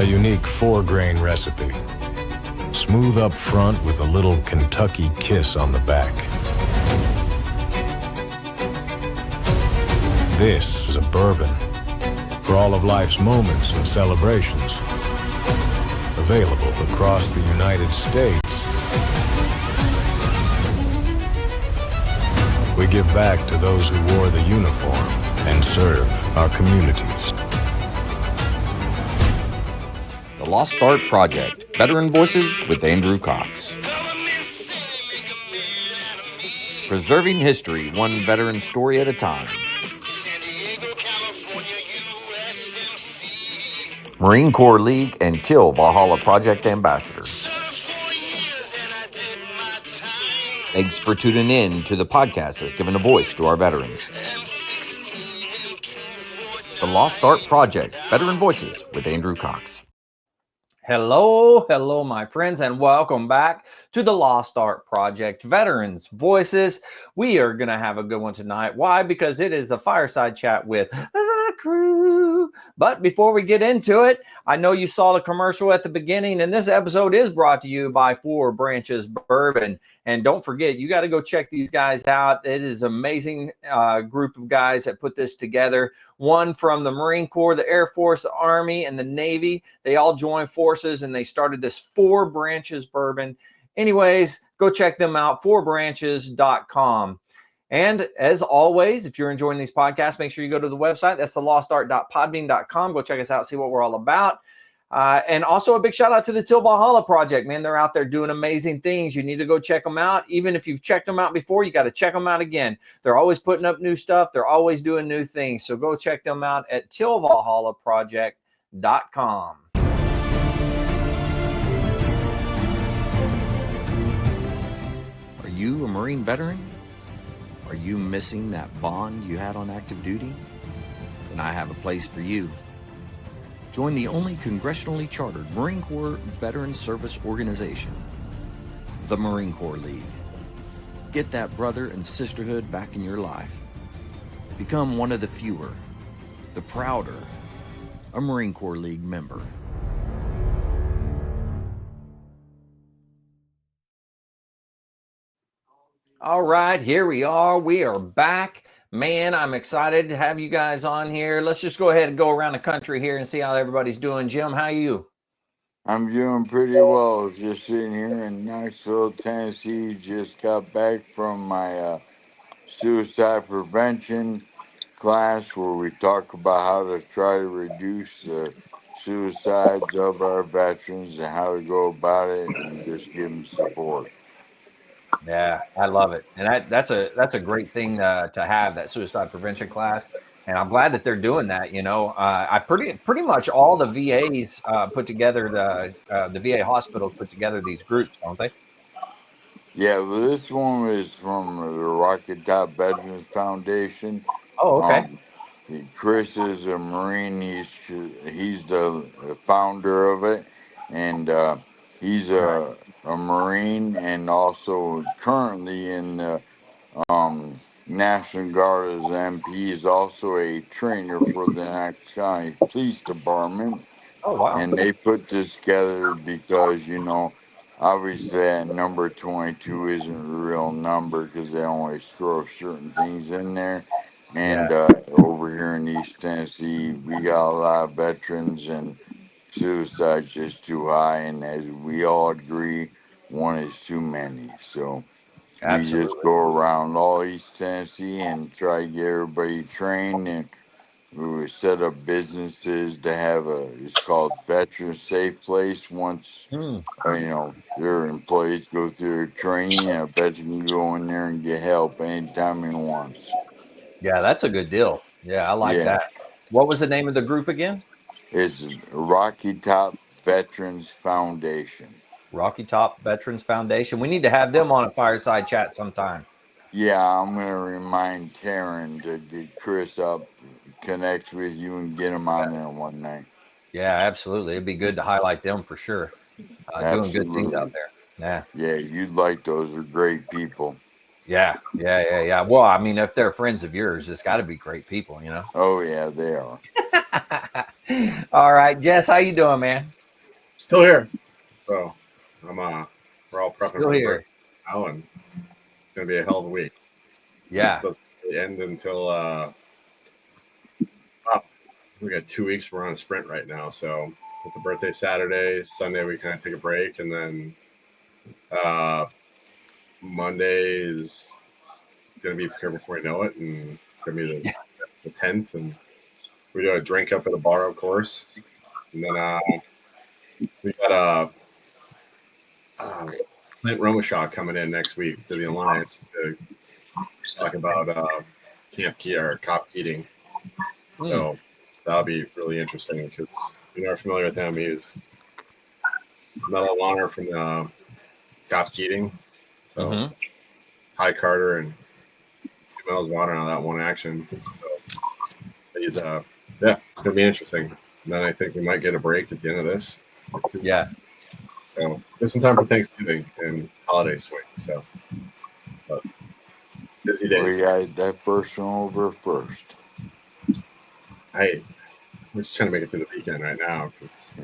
A unique 4-grain recipe. Smooth up front with a little Kentucky kiss on the back. This is a bourbon for all of life's moments and celebrations. Available across the United States. We give back to those who wore the uniform and serve our communities. The Lost Art Project, Veteran Voices with Andrew Cox. Preserving history, one veteran story at a time. Marine Corps League and Till Valhalla Project Ambassador. Thanks for tuning in to the podcast that's given a voice to our veterans. The Lost Art Project, Veteran Voices with Andrew Cox. Hello, my friends, and welcome back to the Lost Art Project, Veterans Voices. We are going to have a good one tonight. Why? Because it is a fireside chat with the crew. But before we get into it, I know you saw the commercial at the beginning, and this episode is brought to you by Four Branches Bourbon. And don't forget, you got to go check these guys out. It is an amazing group of guys that put this together. One from the Marine Corps, the Air Force, the Army, and the Navy. They all joined forces, and they started this Four Branches Bourbon. Anyways, go check them out, fourbranches.com. And as always, if you're enjoying these podcasts, make sure you go to the website. That's thelostart.podbean.com. Go check us out, see what we're all about. And also a big shout out to the Till Valhalla Project, man. They're out there doing amazing things. You need to go check them out. Even if you've checked them out before, you got to check them out again. They're always putting up new stuff. They're always doing new things. So go check them out at tillvalhallaproject.com. Are you a Marine veteran? Are you missing that bond you had on active duty? Then I have a place for you. Join the only congressionally chartered Marine Corps Veteran Service Organization, the Marine Corps League. Get that brother and sisterhood back in your life. Become one of the fewer, the prouder, a Marine Corps League member. All right, here we are. We are back. Man, I'm excited to have you guys on here. Let's just go ahead and go around the country here and see how everybody's doing. Jim, how are you? I'm doing pretty well. I was just sitting here in Knoxville, Tennessee. Just got back from my suicide prevention class where we talk about how to try to reduce the suicides of our veterans and how to go about it and just give them support. Yeah, I love it, and that's a great thing to have, that suicide prevention class. And I'm glad that they're doing that. You know, I pretty much all the VAs put together the VA hospitals put together these groups, don't they? Yeah, well, this one is from the Rocket Top Veterans Foundation. Oh, okay. Chris is a Marine. He's the founder of it, and he's a Marine and also currently in the National Guard as MP. He's also a trainer for the Knox County Police Department. Oh, wow. And they put this together because, obviously that number 22 isn't a real number because they always throw certain things in there. And over here in East Tennessee, we got a lot of veterans and suicide's just too high. And as we all agree, one is too many. So we just go around all East Tennessee and try to get everybody trained. And we set up businesses to have it's called Veteran Safe Place. Once, their employees go through their training, and a veteran can go in there and get help anytime he wants. Yeah, that's a good deal. Yeah, I like that. What was the name of the group again? It's Rocky Top Veterans Foundation. Rocky Top Veterans Foundation. We need to have them on a fireside chat sometime. Yeah, I'm going to remind Taryn to get Chris up, connect with you, and get him on there one night. Yeah, absolutely. It'd be good to highlight them for sure. Doing good things out there. Yeah. Yeah, you'd like those. They're great people. Yeah. Well, I mean, if they're friends of yours, it's got to be great people, you know? Oh, yeah, they are. All right, Jess, how you doing, man? Still here. So I'm we're all prepping Still for the here. birthday now, and it's gonna be a hell of a week. Yeah. It doesn't really end until we got 2 weeks. We're on a sprint right now. So with the birthday Saturday, Sunday we kind of take a break, and then Monday is gonna be here before you know it, and it's gonna be the 10th, and we do a drink up at a bar, of course, and then we got Clint Romashawk coming in next week to the Alliance to talk about Camp Key or Cop Keating. So that'll be really interesting because if you're not familiar with him, he's Medal of Honor from Cop Keating. So Ty Carter and 2 Medals of Honor on that one action. So he's it's gonna be interesting. And then I think we might get a break at the end of this. Yeah. So just in time for Thanksgiving and holiday swing. So busy days. We got that first one over first. We're just trying to make it to the weekend right now because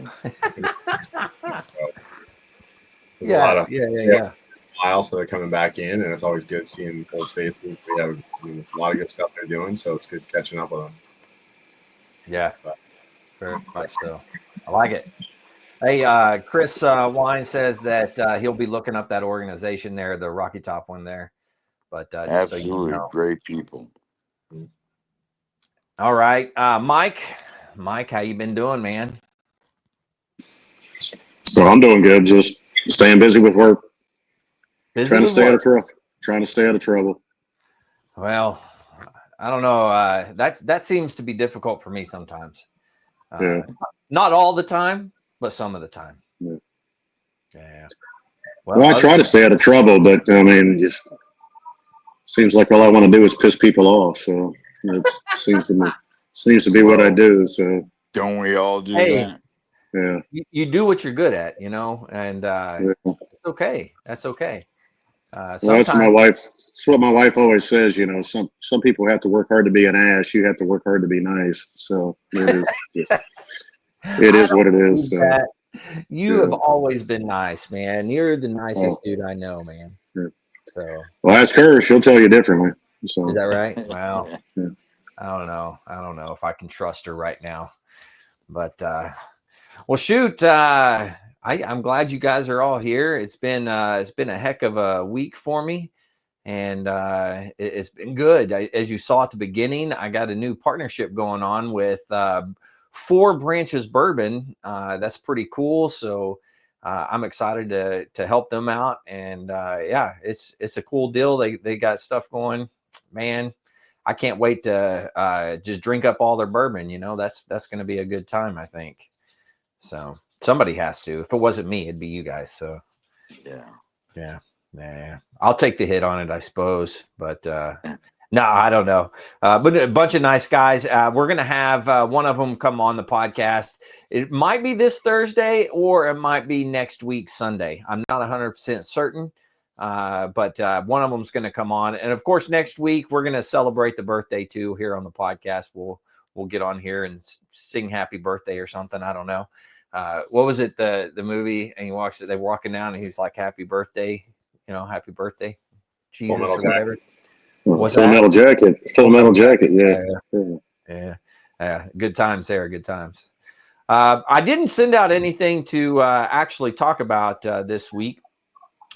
there's a lot of miles that are coming back in, and it's always good seeing old faces. We have there's a lot of good stuff they're doing, so it's good catching up with them. Yeah, very much so. I like it. Hey, Chris Wine says that he'll be looking up that organization there, the Rocky Top one there. But absolutely, so you know. great people. All right, Mike, how you been doing, man? Well, I'm doing good. Just staying busy with work. Trying to stay out of trouble. Well, I don't know. That seems to be difficult for me sometimes. Not all the time, but some of the time. Yeah. Well, I try to stay out of trouble, but I mean, just seems like all I want to do is piss people off. So it seems to be what I do. So don't we all do that? Yeah. You do what you're good at, you know, and it's okay. That's okay. Well, that's what my wife always says. You know, some people have to work hard to be an ass. You have to work hard to be nice. So it is what it is. So. You have always been nice, man. You're the nicest dude I know, man. Yeah. So well, ask her; she'll tell you differently. So is that right? Well, I don't know. I don't know if I can trust her right now, but well, shoot. I'm glad you guys are all here. It's been a heck of a week for me, and it's been good. As you saw at the beginning, I got a new partnership going on with 4 Branches Bourbon. That's pretty cool. So I'm excited to help them out, and it's a cool deal. They got stuff going, man. I can't wait to just drink up all their bourbon. You know, that's going to be a good time, I think. So somebody has to. If it wasn't me, it'd be you guys. So yeah. I'll take the hit on it, I suppose. But no, I don't know. But a bunch of nice guys. We're gonna have one of them come on the podcast. It might be this Thursday, or it might be next week Sunday. I'm not 100% certain. But one of them's going to come on, and of course, next week we're going to celebrate the birthday too here on the podcast. We'll get on here and sing happy birthday or something. I don't know. What was it? The movie, and they're walking down, and he's like, "Happy birthday," you know, "Happy birthday, Jesus," or whatever. Full Metal Jacket. Full Metal Jacket. Yeah. Good times there. Good times. I didn't send out anything to actually talk about this week,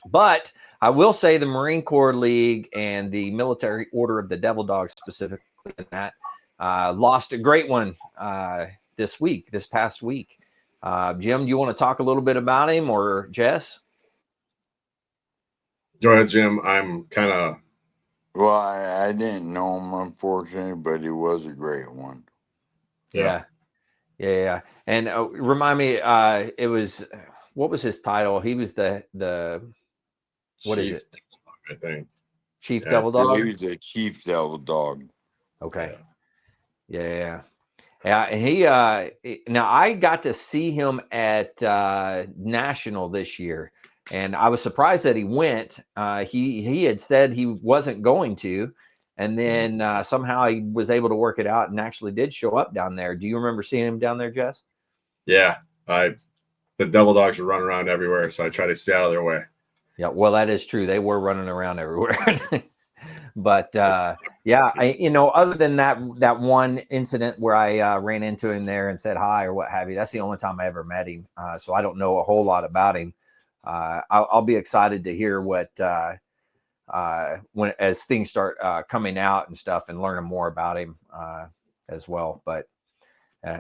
but I will say the Marine Corps League and the Military Order of the Devil Dog specifically in that lost a great one this past week. Jim, do you want to talk a little bit about him, or Jess? Go ahead, Jim. I'm kind of... Well, I didn't know him, unfortunately, but he was a great one. Yeah. And remind me, it was... What was his title? He was the what Chief, is it? I think Chief Devil Dog. He was the Chief Devil Dog. Okay. Yeah. And he now I got to see him at National this year, and I was surprised that he went. He had said he wasn't going to, and then somehow he was able to work it out and actually did show up down there. Do you remember seeing him down there, Jess? Yeah, I the devil dogs are running around everywhere, so I try to stay out of their way. Yeah, well, that is true. They were running around everywhere. But yeah, other than that one incident where I ran into him there and said hi or what have you, that's the only time I ever met him. So I don't know a whole lot about him. I'll be excited to hear what when as things start coming out and stuff, and learning more about him as well. But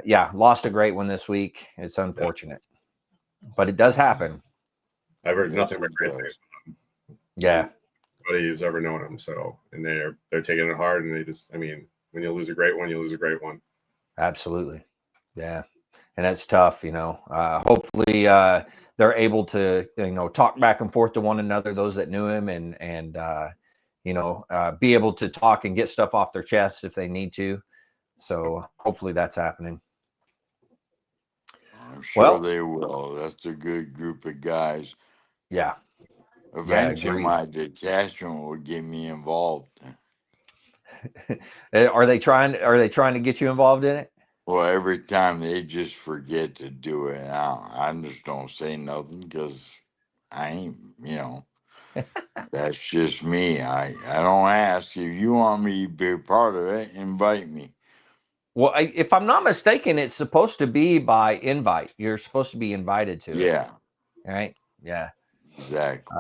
yeah, lost a great one this week. It's unfortunate, but it does happen. I've heard nothing but great things. Yeah. Nobody who's ever known him. So, and they're taking it hard, and when you lose a great one, you lose a great one. Absolutely. Yeah. And that's tough, hopefully they're able to, talk back and forth to one another, those that knew him, and be able to talk and get stuff off their chest if they need to. So hopefully that's happening. I'm sure they will. That's a good group of guys. Yeah. Eventually, my detachment will get me involved. Are they trying to get you involved in it? Well, every time they just forget to do it. I just don't say nothing because I ain't, that's just me. I don't ask. If you want me to be a part of it, invite me. Well, if I'm not mistaken, it's supposed to be by invite. You're supposed to be invited to it. Yeah. Right? Yeah. Exactly.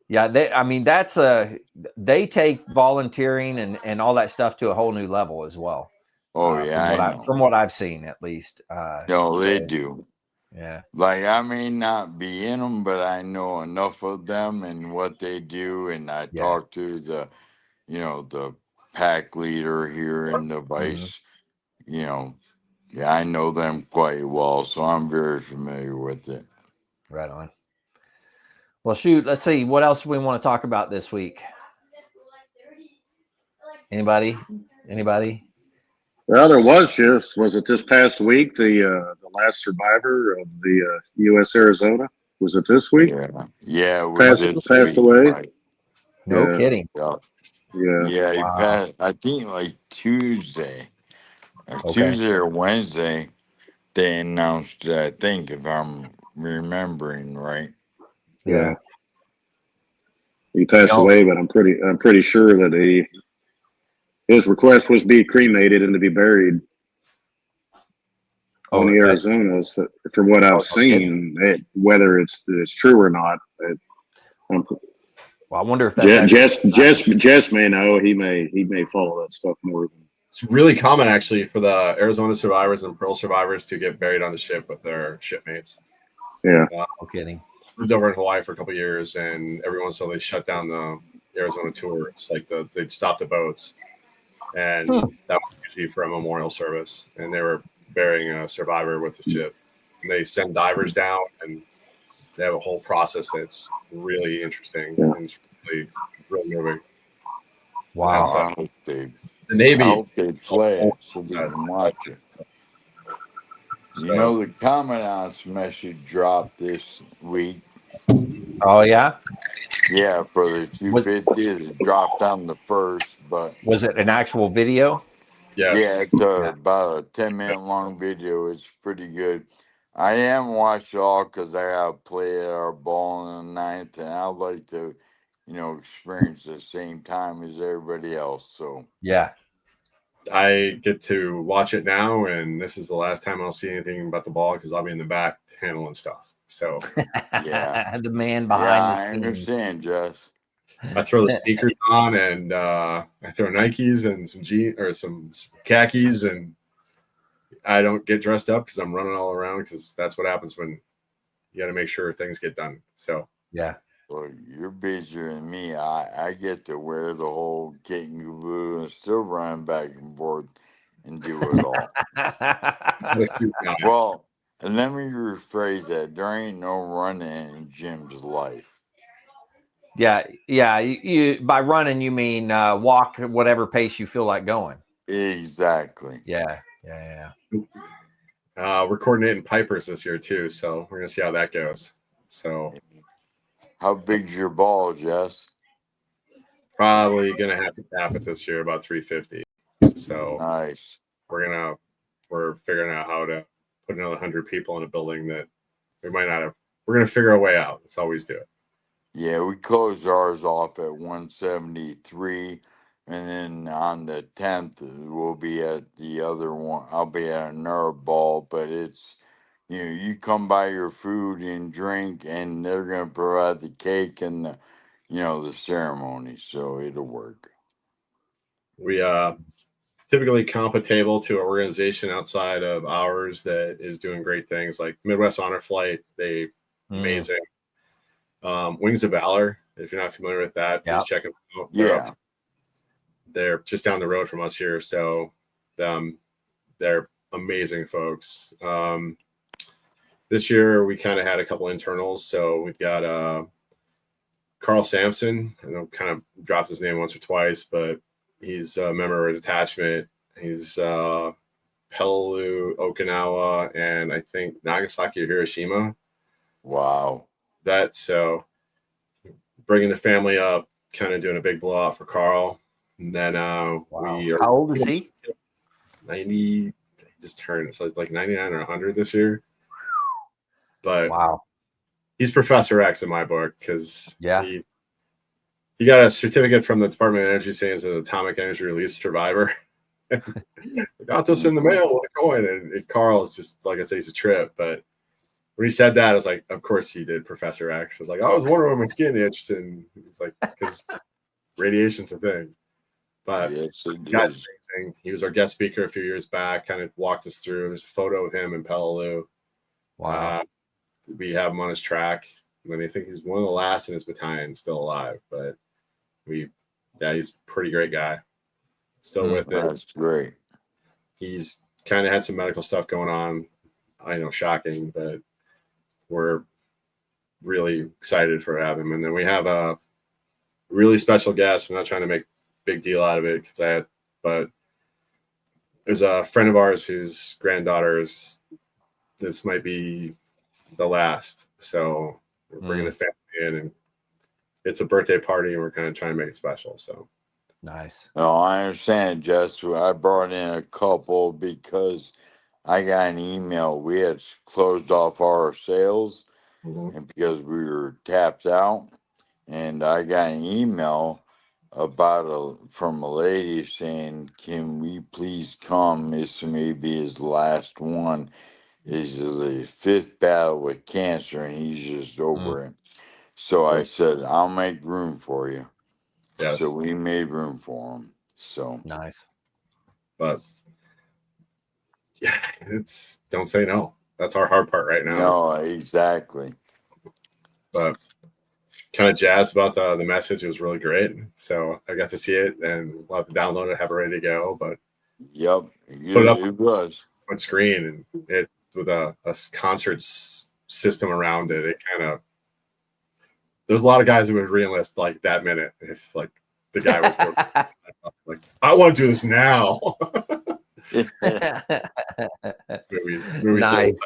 Yeah, they take volunteering and all that stuff to a whole new level as well. Oh yeah, from what I've seen, at least. No, they do. Yeah. Like I may not be in them, but I know enough of them and what they do, and I talk to the pack leader here in the Vice. Yeah, I know them quite well, so I'm very familiar with it. Right on. Well, shoot, let's see. What else we want to talk about this week? Anybody? Well, there was it this past week, the last survivor of the U.S. Arizona? Was it this week? Yeah, it was passed away. Right. No kidding. Yeah. He passed, I think, like Tuesday. Tuesday or Wednesday, they announced it, I think, if I'm remembering right. Yeah. He passed away, but I'm pretty sure that his request was to be cremated and to be buried on the Arizonas. From what I've seen, whether it's true or not, well, I wonder if that's Jess may know. He may follow that stuff more. It's really common, actually, for the Arizona survivors and Pearl survivors to get buried on the ship with their shipmates. Yeah. No kidding. Lived over in Hawaii for a couple of years, and every once in a while they shut down the Arizona tours. Like they'd stop the boats, and that was usually for a memorial service. And they were burying a survivor with the ship. And they send divers down, and they have a whole process that's really interesting. Yeah. And it's really moving. Wow. The Navy. I hope they play it so we can watch it. The Commandant's message dropped this week. Oh, yeah? Yeah, for the 250, it dropped on the 1st, but... Was it an actual video? Yes. Yeah, it's about a 10-minute long video. It's pretty good. I haven't watched it all because I got to play at our ball in the 9th, and I'd like to, experience the same time as everybody else. So yeah, I get to watch it now, and this is the last time I'll see anything about the ball because I'll be in the back handling stuff. So yeah, the man behind the scenes. I understand, Jess. I throw the sneakers on, and I throw Nikes and some khakis, and I don't get dressed up because I'm running all around because that's what happens when you got to make sure things get done. So yeah. Well, you're busier than me. I get to wear the whole kit and caboodle and still run back and forth and do it all. Well, and let me rephrase that. There ain't no running in Jim's life. Yeah. You by running, you mean walk whatever pace you feel like going. Exactly. Yeah. We're coordinating Pipers this year too, so we're gonna see how that goes. So, how big's your ball, Jess? Probably gonna have to tap it this year, about 350. So nice. We're figuring out how to put another 100 people in a building that We might not have. We're gonna figure a way out. That's how we always do it. Yeah, we closed ours off at 173, and then on the 10th we'll be at the other one. I'll be at another ball, but it's you come buy your food and drink, and they're gonna provide the cake and the ceremony, so it'll work. We typically comp a table to an organization outside of ours that is doing great things, like Midwest Honor Flight. They amazing. Wings of Valor. If you're not familiar with that, please check them out. Yeah. They're just down the road from us here, so they're amazing folks. This year we kind of had a couple internals, so we've got Carl Sampson. I know kind of dropped his name once or twice, but he's a member of a detachment. He's Pelelu, Okinawa, and I think Nagasaki or Hiroshima. Wow. So bringing the family up, kind of doing a big blowout for Carl. And then we are. How old is he? 90. He just turned, so it's like 99 or 100 this year. But wow, he's Professor X in my book, because yeah, he got a certificate from the Department of Energy saying he's an atomic energy release survivor. I got this in the mail with a coin, and Carl is just, like I say, he's a trip. But when he said that, I was like, of course he did, Professor X. I was like, I was wondering when my skin itched, and it's like, because radiation's a thing. But yes, it guy's is. amazing. He was our guest speaker a few years back, kind of walked us through. There's a photo of him in Pelelu. wow. We have him on his track. I think he's one of the last in his battalion still alive, but he's a pretty great guy. Still with it. That's great. He's kind of had some medical stuff going on. I know, shocking, but we're really excited for having him. And then we have a really special guest. I'm not trying to make a big deal out of it, but there's a friend of ours whose this might be the last. So we're bringing the family in, and it's a birthday party, and we're kind of trying to make it special. So nice. No, I understand, Jess. I brought in a couple because I got an email. We had closed off our sales, and because we were tapped out, and I got an email from a lady saying, "Can we please come? This may be his last one. This is the 5th battle with cancer, and he's just over it." So I said, "I'll make room for you." yes. So we made room for him. So nice. But yeah, don't say no. That's our hard part right now. No, exactly. But kind of jazzed about the message. It was really great. So I got to see it, and we'll have to download it, have it ready to go. But Yep, put it up it was on screen, and it with a concert system around it. It kind of, there's a lot of guys who would re-enlist like that minute. It's like the guy was like, I want to do this now. Nice.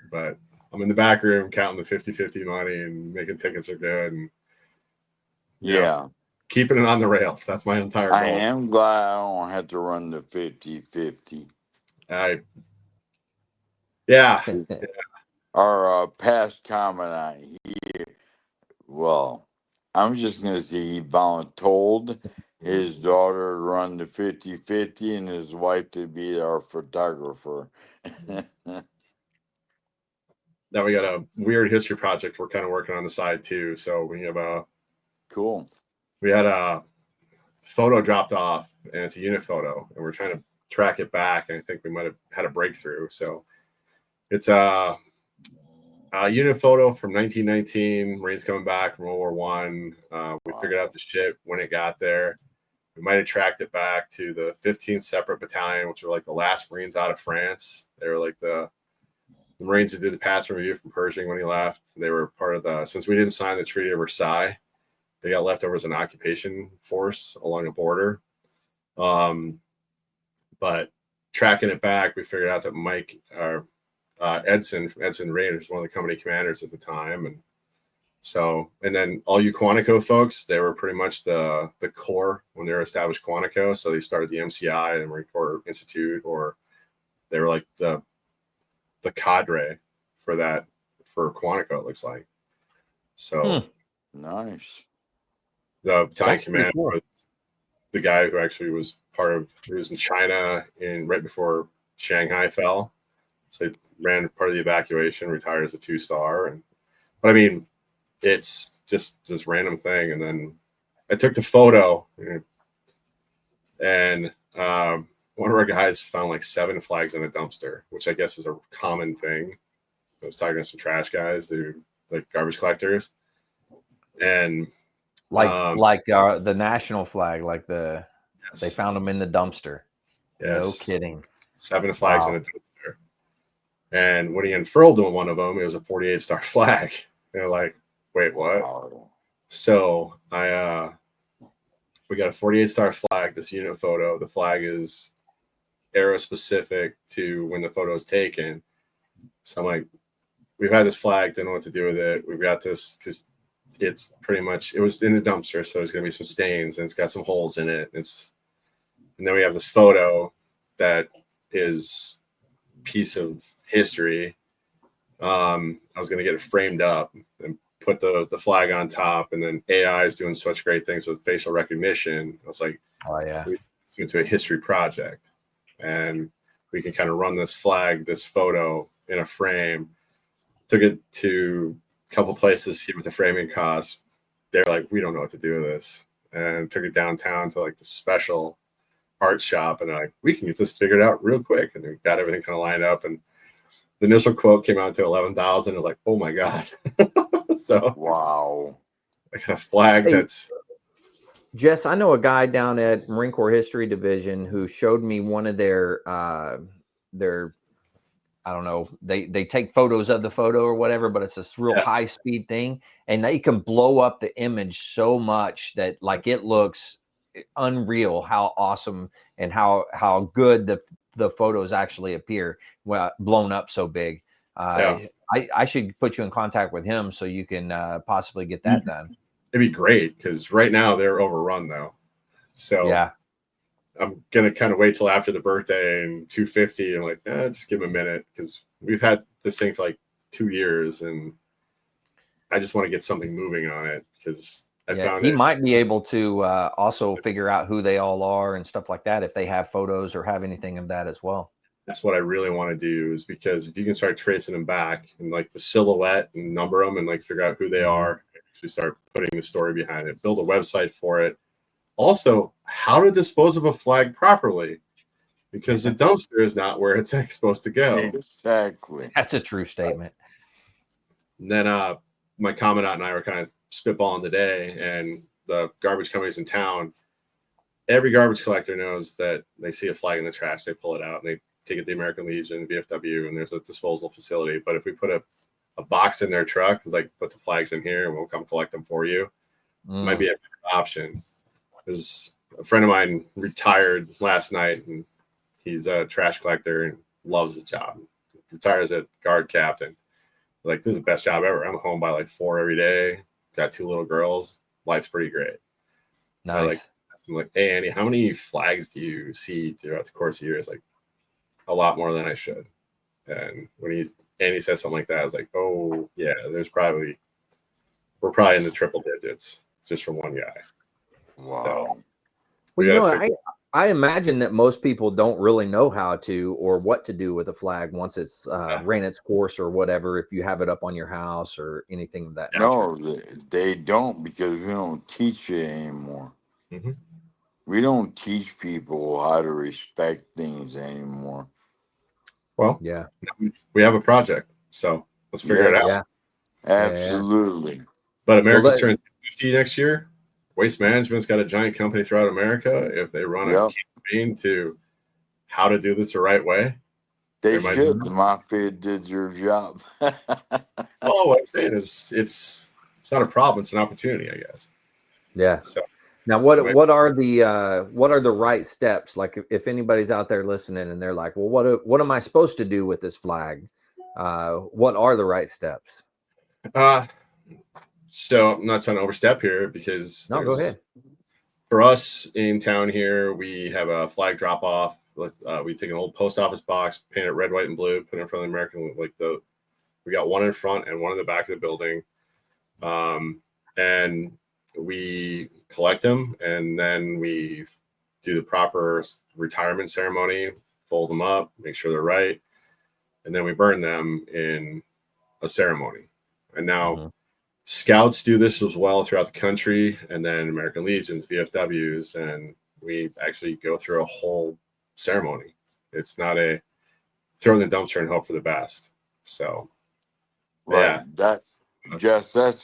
But I'm in the back room counting the 50-50 money and making tickets are good, and keeping it on the rails. That's my entire goal. I am glad I don't have to run the 50-50. Yeah. Our past commandant, I'm just going to say he volunteered his daughter to run the 50-50 and his wife to be our photographer. Now we got a weird history project we're kind of working on the side too. So we have cool. We had a photo dropped off, and it's a unit photo, and we're trying to track it back. And I think we might have had a breakthrough. So it's a unit photo from 1919, Marines coming back from World War One. We figured out the ship when it got there. We might have tracked it back to the 15th Separate Battalion, which were like the last Marines out of France. They were like the Marines who did the pass review from Pershing when he left. They were part of since we didn't sign the Treaty of Versailles, they got left over as an occupation force along a border. But tracking it back, we figured out that Mike, Edson Raiders, one of the company commanders at the time. And then all you Quantico folks, they were pretty much the core when they were established Quantico. So they started the MCI and Marine Corps Institute, or they were like the cadre for that for Quantico, it looks like. So nice. The battalion commander cool. was the guy who actually was he was in China right before Shanghai fell. So he ran part of the evacuation, retired as a 2-star. But I mean, it's just this random thing. And then I took the photo, and one of our guys found like 7 flags in a dumpster, which I guess is a common thing. I was talking to some trash guys like garbage collectors. And the national flag, yes. they found them in the dumpster. Yes. No kidding. 7 flags in a dumpster. And when he unfurled one of them, it was a 48-star flag. And they're like, wait, what? Wow. So we got a 48-star flag, this unit photo. The flag is era specific to when the photo is taken. So I'm like, we've had this flag, didn't know what to do with it. We've got this because it's pretty much, it was in a dumpster, so there's going to be some stains, and it's got some holes in it. And then we have this photo that is a piece of history. I was going to get it framed up and put the flag on top, and then AI is doing such great things with facial recognition. I was like, oh yeah, we went to a history project, and we can kind of run this photo in a frame. Took it to a couple places, see what the framing costs. They're like, we don't know what to do with this, and took it downtown to like the special art shop, and they're like, we can get this figured out real quick, and we got everything kind of lined up. And the initial quote came out to $11,000. I was like, oh my god! So wow, I got a flag that's. Jess, I know a guy down at Marine Corps History Division who showed me one of their I don't know, they take photos of the photo or whatever, but it's this real high speed thing, and they can blow up the image so much that like it looks unreal how awesome and how good the photos actually appear blown up so big. I should put you in contact with him so you can possibly get that done. It'd be great because right now they're overrun though. So yeah, I'm gonna kind of wait till after the birthday and 250. I'm like, just give him a minute because we've had this thing for like 2 years, and I just want to get something moving on it because I found he might be able to also figure out who they all are and stuff like that if they have photos or have anything of that as well. That's what I really want to do, is because if you can start tracing them back and like the silhouette and number them and like figure out who they are, actually start putting the story behind it, build a website for it. Also, how to dispose of a flag properly, because the dumpster is not where it's supposed to go. Exactly. That's a true statement. And then my commandant and I were kind of spitballing today, and the garbage companies in town, every garbage collector knows that they see a flag in the trash, they pull it out and they take it to the American Legion, VFW, and there's a disposal facility. But if we put a box in their truck, it's like, put the flags in here and we'll come collect them for you. Might be an option. Because a friend of mine retired last night, and he's a trash collector and loves his job. Retired as a guard captain. Like, this is the best job ever. I'm home by like 4 every day. Got 2 little girls. Life's pretty great. Nice. I'm like, hey, Andy, how many flags do you see throughout the course of years? Like, a lot more than I should. And when Andy says something like that, I was like, oh yeah, we're probably in the triple digits just from one guy. Wow. So, well, I imagine that most people don't really know how to or what to do with a flag once it's ran its course or whatever, if you have it up on your house or anything of that nature. No, they don't, because we don't teach it anymore. Mm-hmm. We don't teach people how to respect things anymore. Well, yeah, we have a project, so let's figure it out. Yeah, absolutely. But America's turning 50 next year. Waste Management's got a giant company throughout America. If they run a campaign to how to do this the right way, they should. The mafia did their job. Oh, what I'm saying is, it's not a problem; it's an opportunity, I guess. Yeah. So now, what are the right steps? Like, if anybody's out there listening and they're like, well, what am I supposed to do with this flag? What are the right steps? So I'm not trying to overstep here, because go ahead. For us in town here, we have a flag drop off. We take an old post office box, paint it red, white, and blue, put it in front of the American. We We got one in front and one in the back of the building. And we collect them, and then we do the proper retirement ceremony, fold them up, make sure they're right, and then we burn them in a ceremony. And now scouts do this as well throughout the country, and then American Legions, VFWs, and we actually go through a whole ceremony. It's not a throw in the dumpster and hope for the best. So, Right. yeah. That's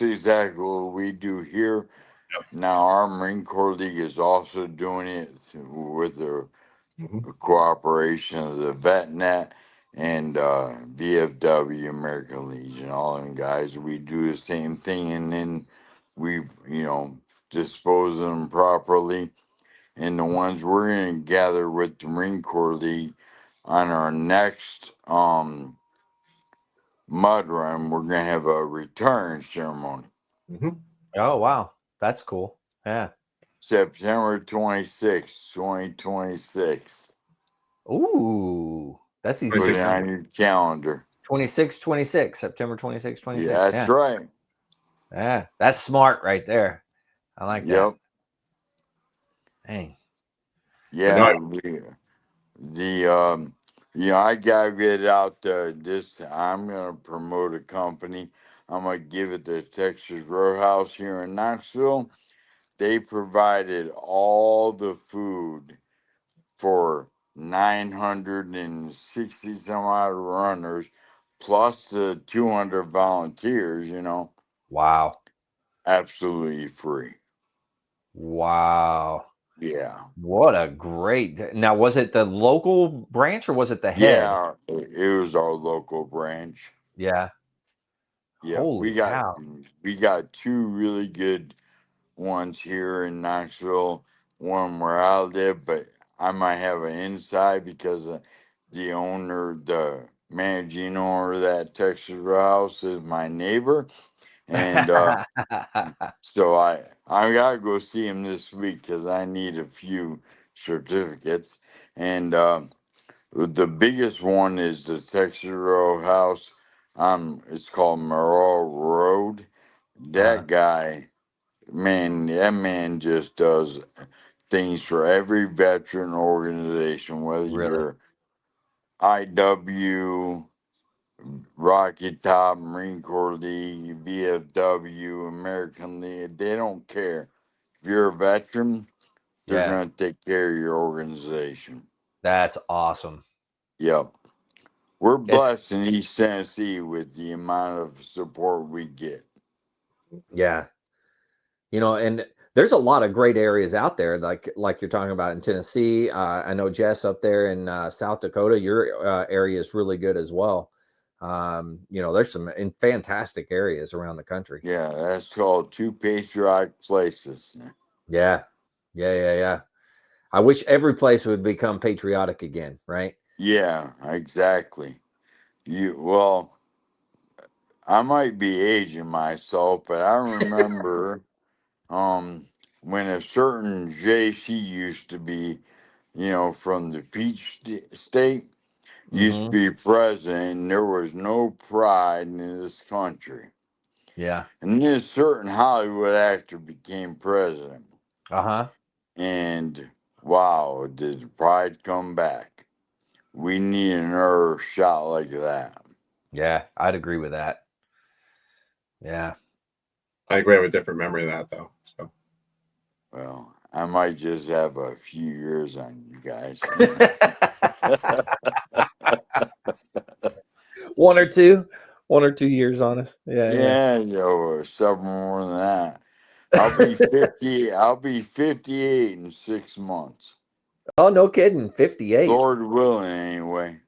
exactly what we do here. Yep. Now, our Marine Corps League is also doing it with the cooperation of the VetNet and VFW, American Legion, all them guys. We do the same thing, and then we, dispose of them properly. And the ones we're going to gather with the Marine Corps League on our next mud run, we're going to have a return ceremony. Oh, wow. That's cool. Yeah. September 26th, 2026. Ooh, that's easy. Put it on your calendar. 26, September 26, 26. Yeah, that's right. Yeah, that's smart right there. I like that. Yep. Dang. Yeah. I gotta get it out this. I'm gonna promote a company. I'm gonna give it to Texas Roadhouse here in Knoxville. They provided all the food for 960 some odd runners, plus the 200 volunteers. Wow. Absolutely free. Wow. Yeah. What a great. Now, was it the local branch or was it the head? Yeah, it was our local branch. Yeah. Yeah, Holy cow. we got two really good ones here in Knoxville. One where I live, but I might have an inside because the managing owner of that Texas Rouse is my neighbor, and so I gotta go see him this week because I need a few certificates, and the biggest one is the Texas Roadhouse. It's called Merle Road. That guy, man, that man just does things for every veteran organization, whether Really? you're IW, Rocky Top, Marine Corps League, VFW, American League, they don't care. If you're a veteran, they're Yeah. going to take care of your organization. That's awesome. Yep. We're blessed in East Tennessee with the amount of support we get. Yeah. And there's a lot of great areas out there, like you're talking about in Tennessee. I know Jess up there in South Dakota, your area is really good as well. There's some fantastic areas around the country. Yeah, that's called Two Patriotic Places. Yeah. I wish every place would become patriotic again, right? Yeah, exactly. I might be aging myself, but I remember when a certain JC used to be, from the Peach State, used to be president, and there was no pride in this country. Yeah. And then a certain Hollywood actor became president. Uh-huh. And wow, did the pride come back? We need another shot like that. Yeah, I'd agree with that. Yeah. I think we have a different memory of that, though. So, well, I might just have a few years on you guys. One or two years on us. Yeah. Several more than that. I'll be 50. I'll be 58 in 6 months. Oh, no kidding. 58. Lord willing, anyway.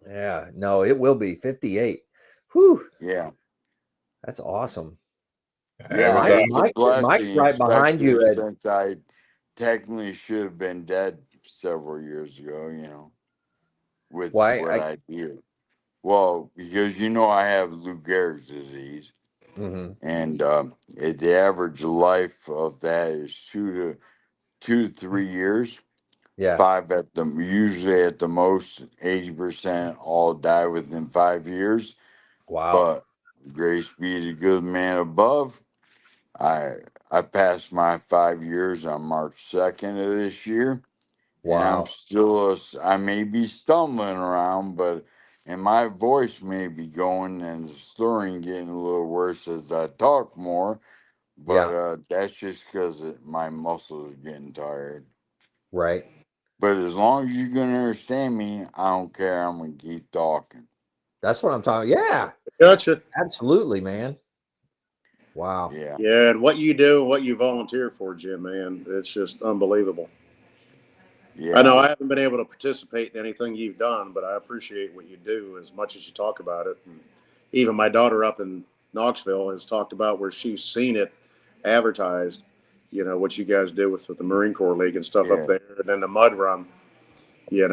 Yeah. No, it will be 58. Whew. Yeah. That's awesome. Yeah, it's a blessing, Mike's right behind you. Since I technically should have been dead several years ago, with what I do. Well, because I have Lou Gehrig's disease, and the average life of that is 2 to 3 years. Yeah. 5 usually at the most. 80% all die within 5 years. Wow. But grace be the good man above. I passed my 5 years on March 2nd of this year, and I'm Wow. still I may be stumbling around, and my voice may be going and the slurring getting a little worse as I talk more. But Yeah. that's just because my muscles are getting tired. Right. But as long as you can understand me, I don't care. I'm gonna keep talking. That's what I'm talking. Yeah. Gotcha. Absolutely, man. Wow. Yeah. Yeah, and what you do and what you volunteer for, Jim, man, it's just unbelievable. I know Yeah. I haven't been able to participate in anything you've done, but I appreciate what you do as much as you talk about it. And even my daughter up in Knoxville has talked about where she's seen it advertised, what you guys do with the Marine Corps League and stuff up Yeah. there. And then the mud run, her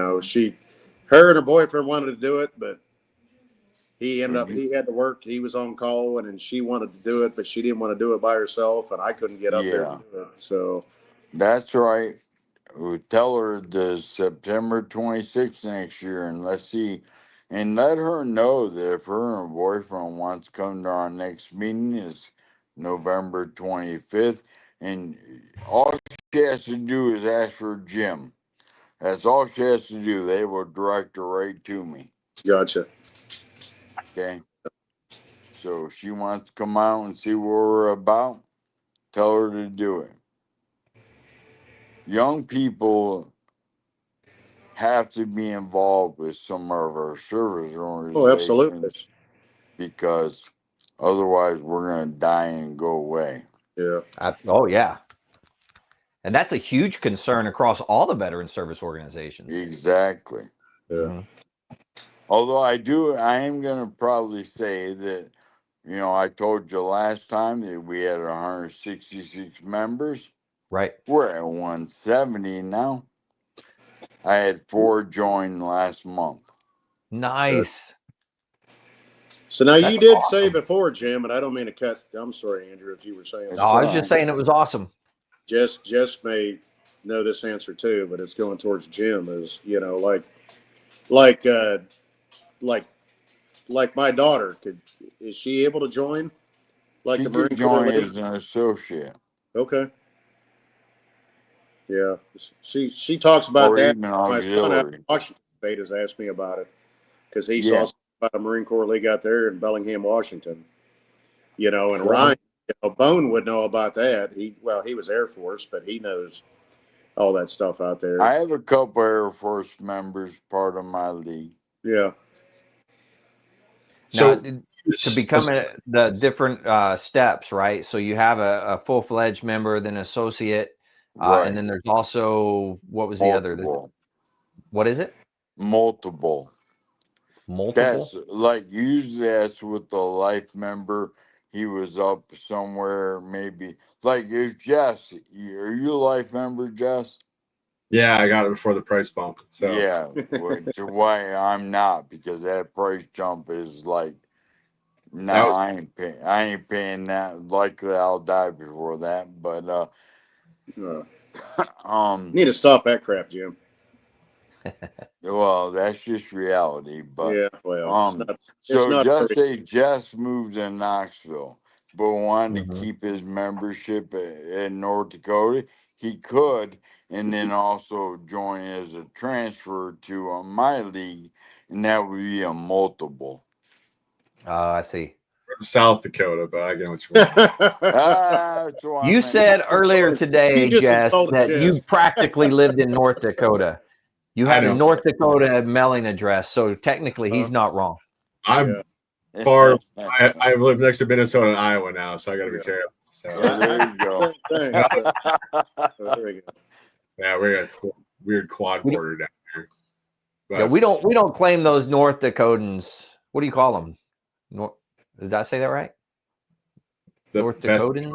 and her boyfriend wanted to do it, but he ended Well, up, he had to work. He was on call and then she wanted to do it, but she didn't want to do it by herself. And I couldn't get up there to yeah. do it. So, That's right. We'll tell her the September 26th next year, and let's see, and let her know that if her and her boyfriend wants to come to our next meeting is November 25th, and all she has to do is ask for Jim. That's all she has to do. They will direct her right to me. gotcha. Okay. So if she wants to come out and see what we're about, tell her to do it. Young people have to be involved with some of our service Oh, absolutely. organizations because otherwise we're going to die and go away. Yeah. Oh, yeah. And that's a huge concern across all the veteran service organizations. Exactly. Yeah. Mm-hmm. Although I am going to probably say that, I told you last time that we had 166 members. Right. We're at 170 now. I had 4 join last month. Nice. So now That's you did say awesome. before, Jim, and I don't mean to cut. I'm sorry, Andrew, if you were saying That's No, I was right. just saying it was awesome. Jess may know this answer too, but it's going towards Jim. Is like uh, like like my daughter is she able to join like She the could Marine Corps join League? as an associate Okay. Yeah, she talks about or that. even My son out of auxiliary. Washington State has asked me about it because he saw Yeah. something about a Marine Corps League out there in Bellingham, Washington. And Cool. Ryan, Bone would know about that. He was Air Force, but he knows all that stuff out there. I have a couple Air Force members part of my league. Yeah. Now, So to become the different steps, right? So you have a full-fledged member, then associate, Right. and then there's also, what was the other? Multiple. What is it? Multiple. Multiple? That's like usually that's with the life member. He was up somewhere, maybe like if Jess, are you a life member, Jess? yeah, I got it before the price bump. So Yeah, which why I'm not because that price jump is like, no, that was I ain't paying that. Likely I'll die before that, but Need to stop that crap, Jim. well, that's just reality. But Yeah. Well, it's so not just very. say Jess moved to Knoxville, but wanted to Mhm. keep his membership in North Dakota. He could, and then also join as a transfer to my league, and that would be a multiple. I see. South Dakota, but I get what you want. That's what I You meant. said earlier today, You just Jess, insulted that you Jess. practically lived in North Dakota. You I had a know. North Dakota mailing address, so technically he's not wrong. I'm Yeah. far. I live next to Minnesota and Iowa now, so I got to be Yeah. careful. So Well, there you go. Same thing. So there we go. yeah, we got a weird quad We- border down here. But Yeah, we don't claim those North Dakotans. What do you call them? Did I say that right? the North best, Dakotans?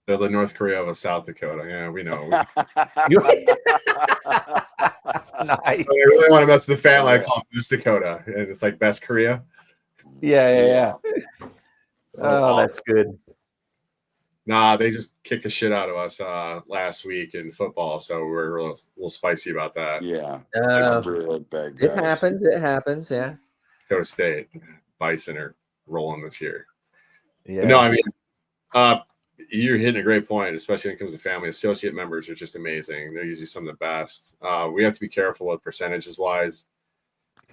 the North Korea of South Dakota. Yeah, we know. Nice. I really want to mess with the family. I Yeah. call them East Dakota, and it's like best Korea. Yeah. Oh, that's good. Nah, they just kicked the shit out of us last week in football, so we're a little spicy about that. Yeah. Uh, I'll be right back, It guys. happens. It happens. Yeah. Dakota State, Bison are rolling this year. Yeah. But no, I mean, you're hitting a great point, especially when it comes to family. Associate members are just amazing. They're usually some of the best. We have to be careful with percentages wise,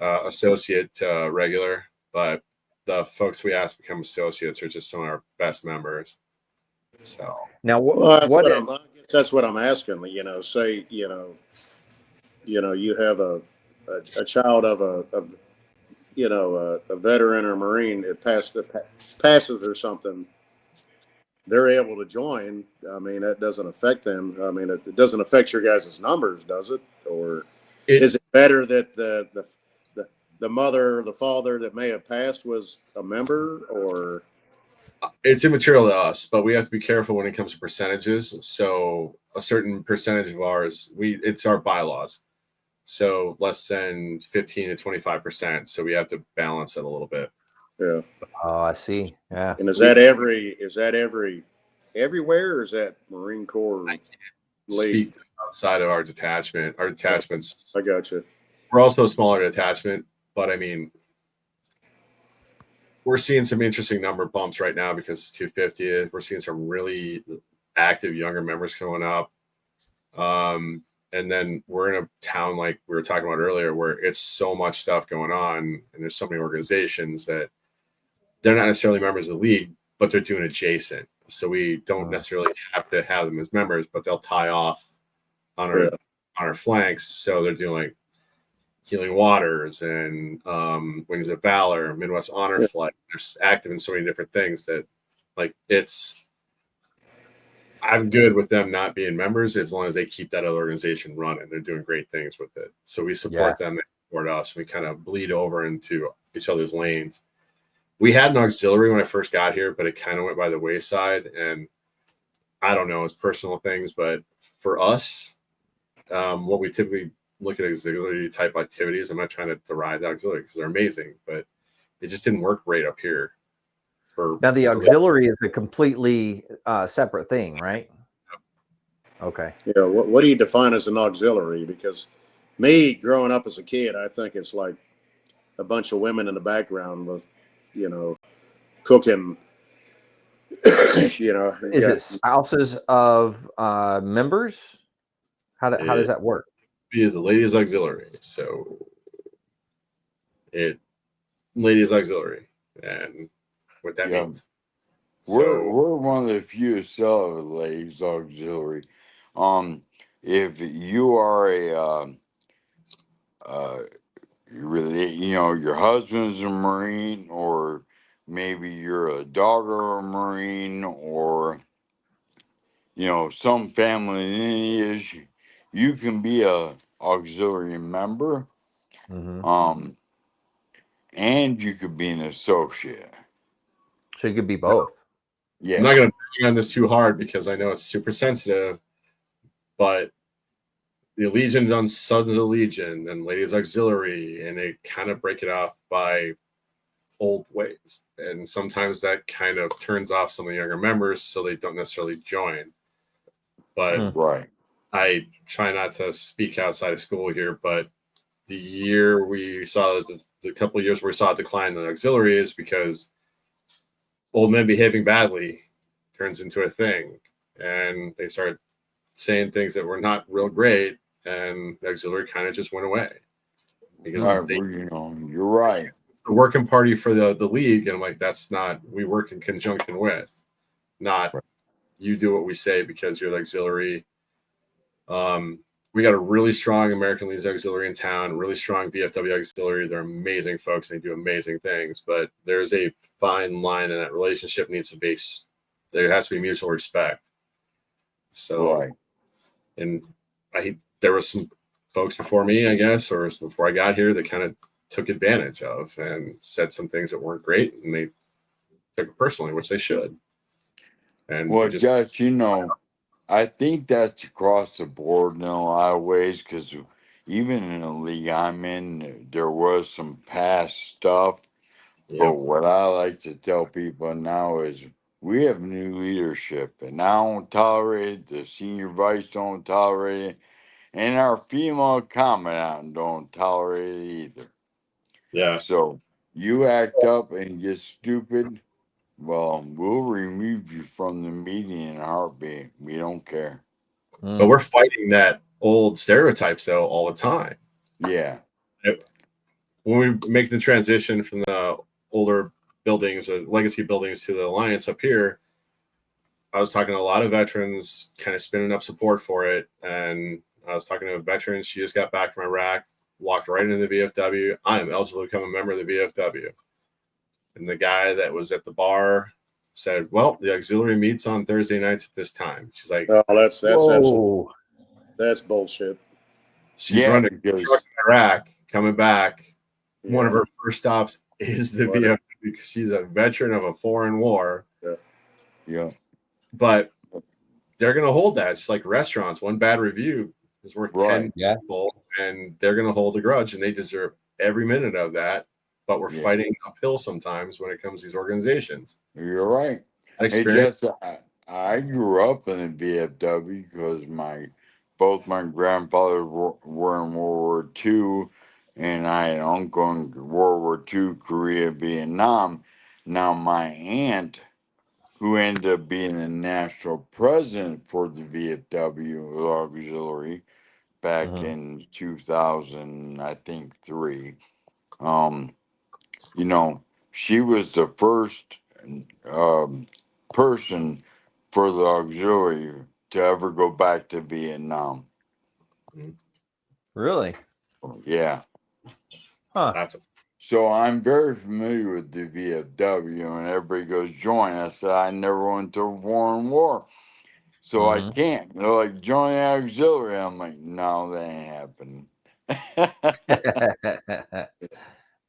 associate to regular, but the folks we ask to become associates are just some of our best members. So now, Well, that's what? what I guess that's what I'm asking. You know, say you have a child of a veteran or Marine that passes or something. They're able to join. I mean, that doesn't affect them. I mean, it doesn't affect your guys' numbers, does it? Or is it better that the mother or the father that may have passed was a member? Or it's immaterial to us, but we have to be careful when it comes to percentages. So a certain percentage of ours, it's our bylaws. So less than 15 to 25%. So we have to balance it a little bit. yeah. Oh, I see. Yeah. And is that everywhere, or is that Marine Corps league? Speak outside of our detachment. Our detachments. I got you. We're also a smaller detachment, but I mean, we're seeing some interesting number bumps right now because it's 250. We're seeing some really active younger members coming up. And then we're in a town like we were talking about earlier where it's so much stuff going on and there's so many organizations that they're not necessarily members of the league, but they're doing adjacent. So we don't necessarily have to have them as members, but they'll tie off on our flanks. So they're doing like Healing Waters and Wings of Valor, Midwest Honor Flight. They're active in so many different things that like I'm good with them not being members as long as they keep that other organization running. They're doing great things with it. So we support them, they support us. We kind of bleed over into each other's lanes. We had an auxiliary when I first got here, but it kind of went by the wayside. And I don't know, it's personal things, but for us, what we typically look at auxiliary type activities, I'm not trying to deride the auxiliary because they're amazing, but it just didn't work great up here. Now the auxiliary is a completely separate thing, right? Okay. Yeah. What do you define as an auxiliary? Because me growing up as a kid, I think it's like a bunch of women in the background with, cooking. Is it spouses of members? How does that work? It is a ladies auxiliary, so ladies auxiliary, and what that means. We're one of the few still have a ladies auxiliary. If you are your husband's a Marine, or maybe you're a daughter of a Marine, or some family lineage, you can be a auxiliary member. Mm-hmm. And you could be an associate. So you could be both. Yeah. I'm not going to bang on this too hard because I know it's super sensitive, but the Legion done Sons of the Legion and Ladies Auxiliary, and they kind of break it off by old ways. And sometimes that kind of turns off some of the younger members so they don't necessarily join. But I try not to speak outside of school here, but the year we saw the couple of years where we saw a decline in the auxiliary is because old men behaving badly turns into a thing, and they started saying things that were not real great, and the auxiliary kind of just went away because you're right. It's the working party for the league, and I'm like, that's not, we work in conjunction with, not you do what we say because you're the auxiliary. We got a really strong American Legion Auxiliary in town, really strong VFW Auxiliary. They're amazing folks. They do amazing things, but there's a fine line, and that relationship needs to be, there has to be mutual respect. So, and there were some folks before me, I guess, or before I got here that kind of took advantage of and said some things that weren't great, and they took it personally, which they should. And Jess, I think that's across the board in a lot of ways, because even in the league I'm in, there was some past stuff. Yep. But what I like to tell people now is we have new leadership, and I don't tolerate it. The senior vice don't tolerate it, and our female commandant don't tolerate it either. Yeah. So, you act up and get stupid, well, we'll remove you from the meeting in a heartbeat. We don't care. But we're fighting that old stereotypes though all the time. Yeah. When we make the transition from the older buildings or legacy buildings to the Alliance up here, I was talking to a lot of veterans, kind of spinning up support for it. And I was talking to a veteran. She just got back from Iraq, walked right into the VFW. I am eligible to become a member of the VFW. And the guy that was at the bar said, well, the auxiliary meets on Thursday nights at this time. She's like, oh, that's absolutely, that's bullshit. She's running a truck in Iraq, coming back. Yeah. One of her first stops is the VFW because she's a veteran of a foreign war. Yeah. But they're going to hold that. It's like restaurants. One bad review is worth 10 people, and they're going to hold a grudge, and they deserve every minute of that. But we're fighting uphill sometimes when it comes to these organizations. You're right. Hey, Jess, I grew up in the VFW because both my grandfathers were in World War II, and I had an uncle in World War II, Korea, Vietnam. Now, my aunt, who ended up being the national president for the VFW auxiliary back in 2000, I think 3. You know, she was the first person for the auxiliary to ever go back to Vietnam. Really? Yeah. Huh. So I'm very familiar with the VFW, and everybody goes, join. I said, I never went to a foreign war, so I can't. They're like, join the auxiliary. I'm like, no, that ain't happening.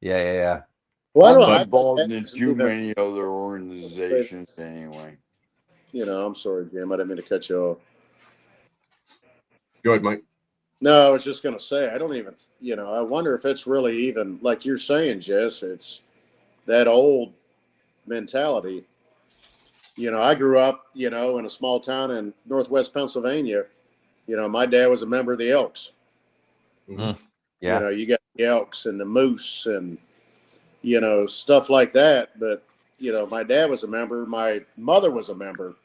Yeah. Well, I'm involved in too many other organizations anyway. You know, I'm sorry, Jim. I didn't mean to cut you off. Go ahead, Mike. No, I was just going to say, I don't even, I wonder if it's really even, like you're saying, Jess, it's that old mentality. I grew up, in a small town in Northwest Pennsylvania. My dad was a member of the Elks. Yeah. You got the Elks and the Moose and, stuff like that. But, my dad was a member. My mother was a member.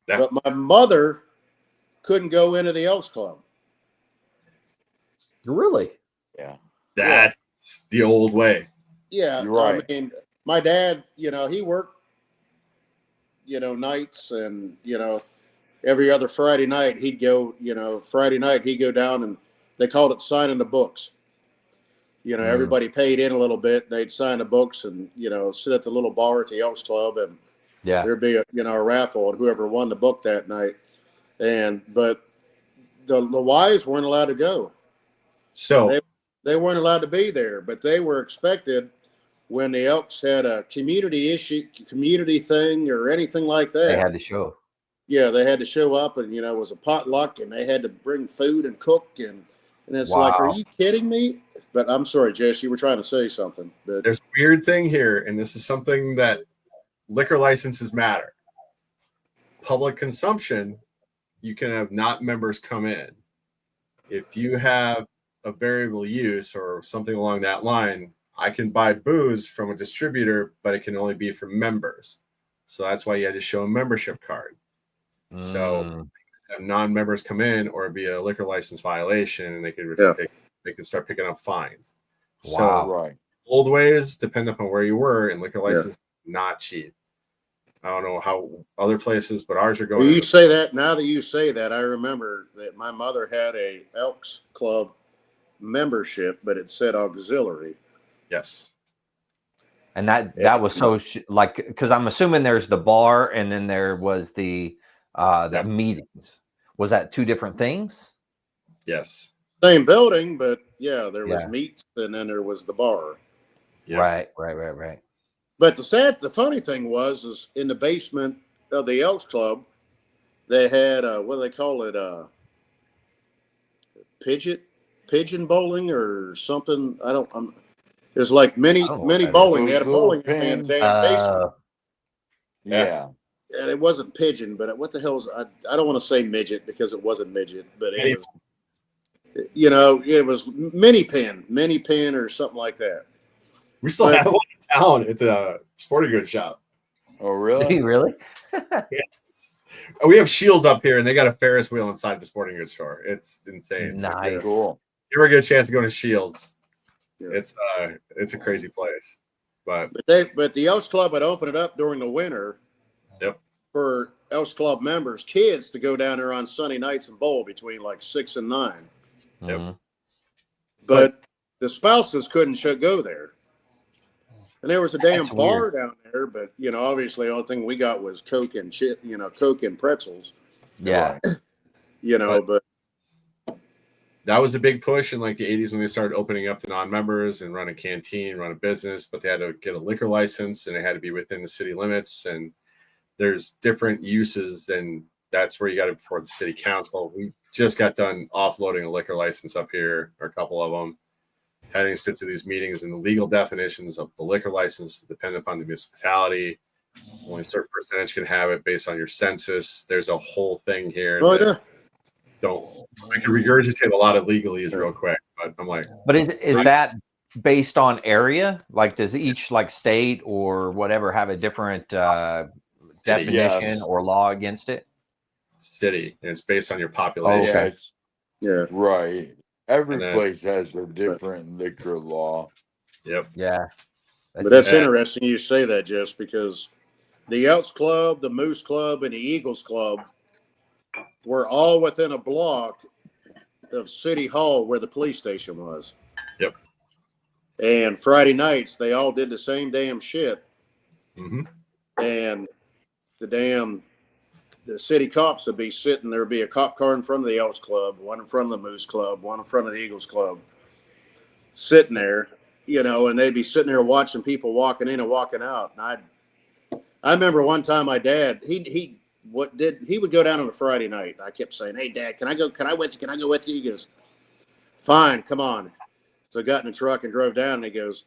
Yeah. But my mother couldn't go into the Elks Club. Really? Yeah. That's the old way. Yeah. You're right. I mean, my dad, he worked, nights and, every other Friday night he'd go, he'd go down and they called it signing the books. Everybody paid in a little bit. They'd sign the books and, sit at the little bar at the Elks Club and there'd be a raffle and whoever won the book that night. But the wives weren't allowed to go. So they weren't allowed to be there, but they were expected when the Elks had a community thing or anything like that. They had to show. Yeah, they had to show up and, it was a potluck and they had to bring food and cook. And it's like, are you kidding me? But I'm sorry, Jess, you were trying to say something. But there's a weird thing here, and this is something that liquor licenses matter. Public consumption, you can have not members come in. If you have a variable use or something along that line, I can buy booze from a distributor, but it can only be for members. So that's why you had to show a membership card. So have non-members come in or be a liquor license violation, and they could start picking up fines. Wow. So right. Old ways depend upon where you were, and liquor license not cheap. I don't know how other places, but ours are going. Well, you say that now that you say that, I remember that my mother had a Elks Club membership, but it said auxiliary. Yes. And that was so because I'm assuming there's the bar and then there was the meetings. Was that two different things? Yes. Same building, but there was meets and then there was the bar. Yep. Right. But the funny thing is in the basement of the Elks Club, they had what do they call it? Pigeon bowling or something. There's like mini bowling. They had a bowling alley in the damn basement. Yeah. And it wasn't pigeon, but what the hell is I don't want to say midget because it wasn't midget, but it was it was mini pin or something like that. We still have one. town. It's a sporting goods shop. Oh, Do really? you really? Yes. We have Shields up here, and they got a Ferris wheel inside the sporting goods store. It's insane. Nice. Cool. You ever get a chance to go to Shields? Yeah. It's a crazy place. But the Elks Club would open it up during the winter. Yep. For Elks Club members, kids to go down there on Sunday nights and bowl between like 6 and 9. Yep. Mhm. But the spouses couldn't go there. And there was a damn That's bar weird. down there, but obviously the only thing we got was Coke and Coke and pretzels. Yeah. But that was a big push in like the 80s when they started opening up to non-members and run a canteen, run a business, but they had to get a liquor license and it had to be within the city limits. And there's different uses, and that's where you got to before the city council. We just got done offloading a liquor license up here, or a couple of them, having to sit through these meetings and the legal definitions of the liquor license depend upon the municipality. Only a certain percentage can have it based on your census. There's a whole thing here. I can regurgitate a lot of legalese real quick, but I'm like, But is that based on area? Like, does each like state or whatever have a different definition or law against it? City, and it's based on your population. Okay. yeah. Right. Every then- place has a different liquor law. Yep. Yeah. But that's interesting you say that, Jess, because the Elks Club, the Moose Club, and the Eagles Club were all within a block of City Hall where the police station was. Yep. And Friday nights, they all did the same damn shit. Mm-hmm. And the city cops would be sitting there, would be a cop car in front of the Elks Club, one in front of the Moose Club, one in front of the Eagles Club, sitting there, and they'd be sitting there watching people walking in and walking out. And I remember one time my dad, he would go down on a Friday night. I kept saying, "Hey, Dad, can I go? Can I with you? Can I go with you?" He goes, "Fine, come on." So I got in the truck and drove down, and he goes,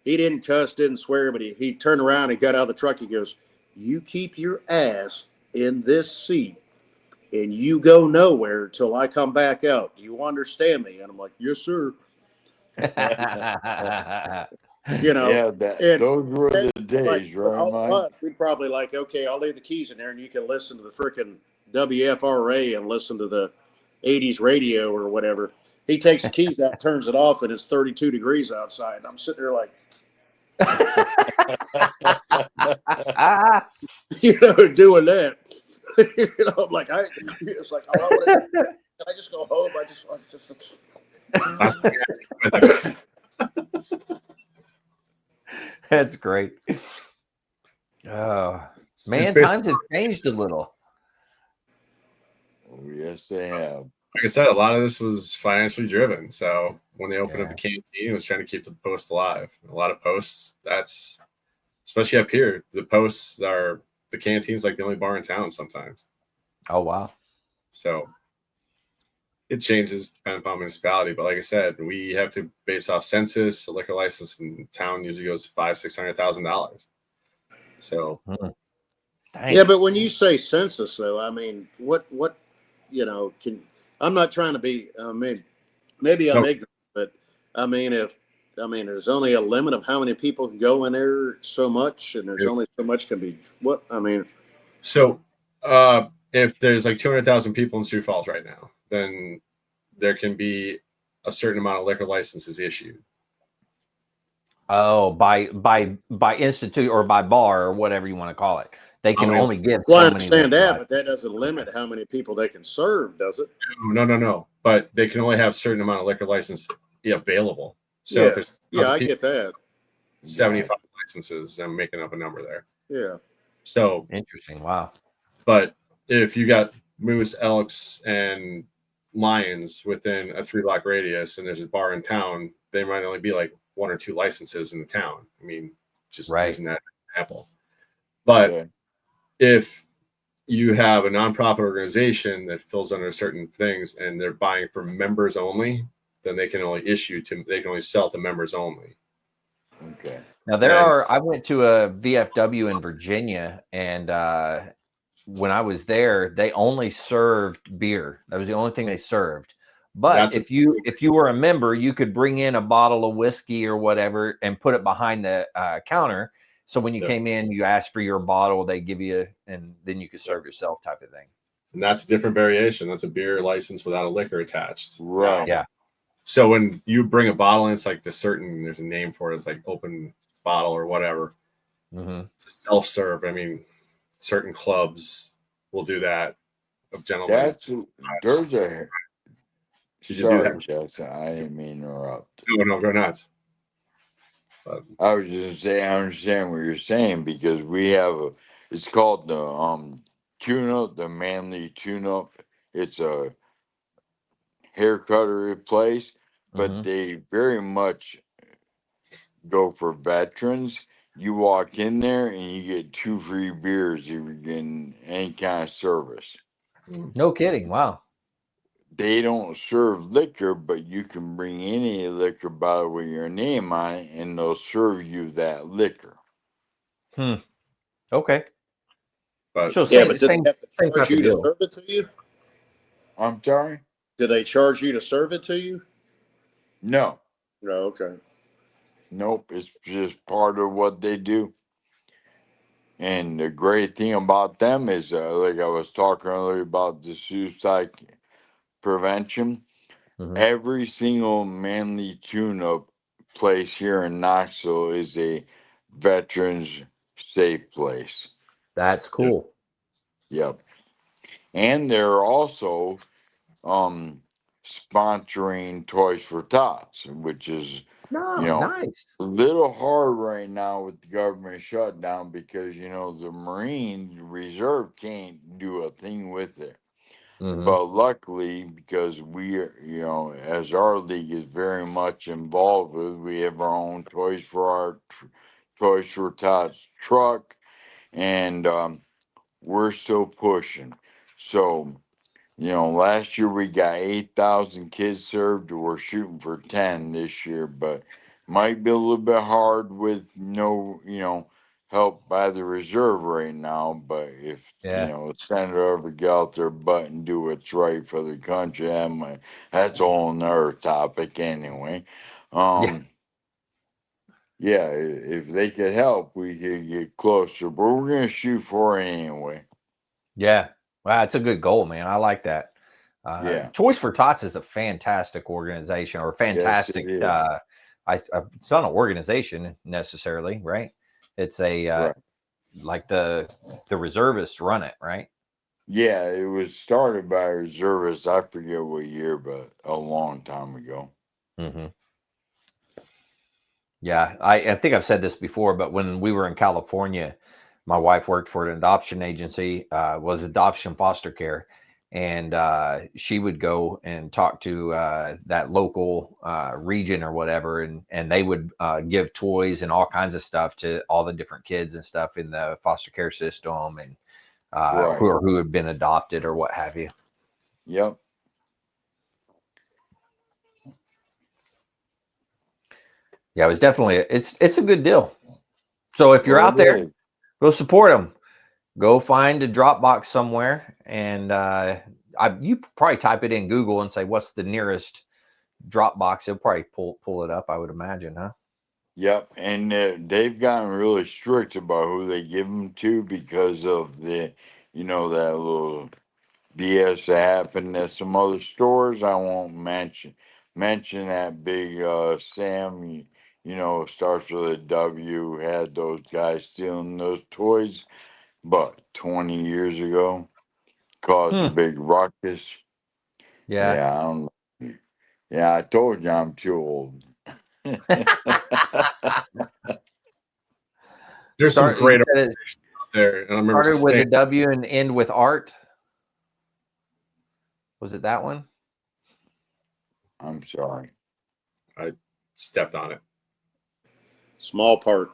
he didn't cuss, didn't swear, but he turned around and got out of the truck. He goes, "You keep your ass in this seat and you go nowhere till I come back out. Do you understand me?" And I'm like, "Yes, sir." Yeah, and those were the days, like, for all right, of Mike? us, we'd probably like, okay, I'll leave the keys in there and you can listen to the freaking WFRA and listen to the 80s radio or whatever. He takes the keys out, turns it off, and it's 32 degrees outside. And I'm sitting there like, doing that. I'm like, it's like, can I just go home? I just That's great. Oh, man, basically- times have changed a little. Oh, yes, they have. Like I said, a lot of this was financially driven. So when they opened up the canteen, it was trying to keep the post alive. A lot of posts, that's especially up here, the canteen's like the only bar in town sometimes. Oh, wow. So it changes depending upon municipality. But like I said, we have to base off census. A liquor license in town usually goes to $500,000-$600,000. So Dang. Yeah, but when you say census, though, I mean, what I'm not trying to be, maybe I'm ignorant, but there's only a limit of how many people can go in there, so much, and there's only so much can be. So if there's like 200,000 people in Sioux Falls right now, then there can be a certain amount of liquor licenses issued. Oh, by institute or by bar or whatever you want to call it. They can only give. Well, I so many understand that, liquor but that doesn't limit how many people they can serve, does it? No. But they can only have a certain amount of liquor license available. So if there's I get that. 75 licenses, I'm making up a number there. Yeah. So Interesting. Wow. but if you got moose, elks, and lions within a 3-block radius, and there's a bar in town, there might only be like 1 or 2 licenses in the town. I mean, just using that example. But if you have a nonprofit organization that fills under certain things and they're buying for members only, then they can only they can only sell to members only. Okay. Now I went to a VFW in Virginia, and when I was there, they only served beer. That was the only thing they served. But if you were a member, you could bring in a bottle of whiskey or whatever and put it behind the counter. So when you came in, you asked for your bottle, they give you, and then you could serve yourself, type of thing. And that's a different variation. That's a beer license without a liquor attached. Right. Yeah. So when you bring a bottle in, it's like there's a name for it. It's like open bottle or whatever. Mm-hmm. It's self-serve. I mean, certain clubs will do that. Of gentlemen. There's a. Did you do Sorry, that? Jess. I didn't mean to interrupt. No, go nuts. I was just saying, I understand what you're saying because we have it's called the tune-up, the Manly tune-up. It's a hair cutter place, but they very much go for veterans. You walk in there and you get 2 free beers if you're getting any kind of service. No kidding. Wow. They don't serve liquor, but you can bring any liquor bottle with your name on it, and they'll serve you that liquor. Okay. But so Yeah, but do same they have to type charge of you to deal. serve it to you? I'm sorry? Do they charge you to serve it to you? No. No, okay. Nope. It's just part of what they do. And the great thing about them is, like I was talking earlier about the suicide prevention, every single Manly tune-up place here in Knoxville is a veterans safe place. That's cool. Yep. And they're also sponsoring Toys for Tots, which is nice. a little hard right now with the government shutdown because the Marine Reserve can't do a thing with it. But luckily, because we are, as our league is very much involved with, we have our own Toys for Tots truck, and we're still pushing. So, last year we got 8,000 kids served. We're shooting for 10 this year, but might be a little bit hard with no, help by the reserve right now. But if, Senator ever get out their butt and do what's right for the country, that's a whole nother topic anyway. Yeah, if they could help, we could get closer, but we're going to shoot for it anyway. Yeah. Wow, it's a good goal, man. I like that. Yeah. Choice for Tots is a fantastic organization, or fantastic. Yes, it is. It's not an organization necessarily, right? It's a Right. like the reservists run it, right? Yeah, it was started by reservists. I forget what year, but a long time ago. Yeah, I think I've said this before, but when we were in California, my wife worked for an adoption agency, was adoption foster care, and she would go and talk to that local region or whatever, and they would give toys and all kinds of stuff to all the different kids and stuff in the foster care system, and who had been adopted or what have you. Yep. Yeah, it was definitely it's a good deal. So if you're out there, go support them. Go find a Dropbox somewhere, and you probably type it in Google and say, "What's the nearest Dropbox?" It'll probably pull it up, I would imagine, huh? Yep, and they've gotten really strict about who they give them to because of the, that little BS that happened at some other stores. I won't mention that big Sam. Starts with a W. Had those guys stealing those toys, but 20 years ago. Caused a big ruckus. Yeah. I don't know. Yeah, I told you I'm too old. There's some great out there. And I remember started with a W and end with art. Was it that one? I'm sorry. I stepped on it. Small part.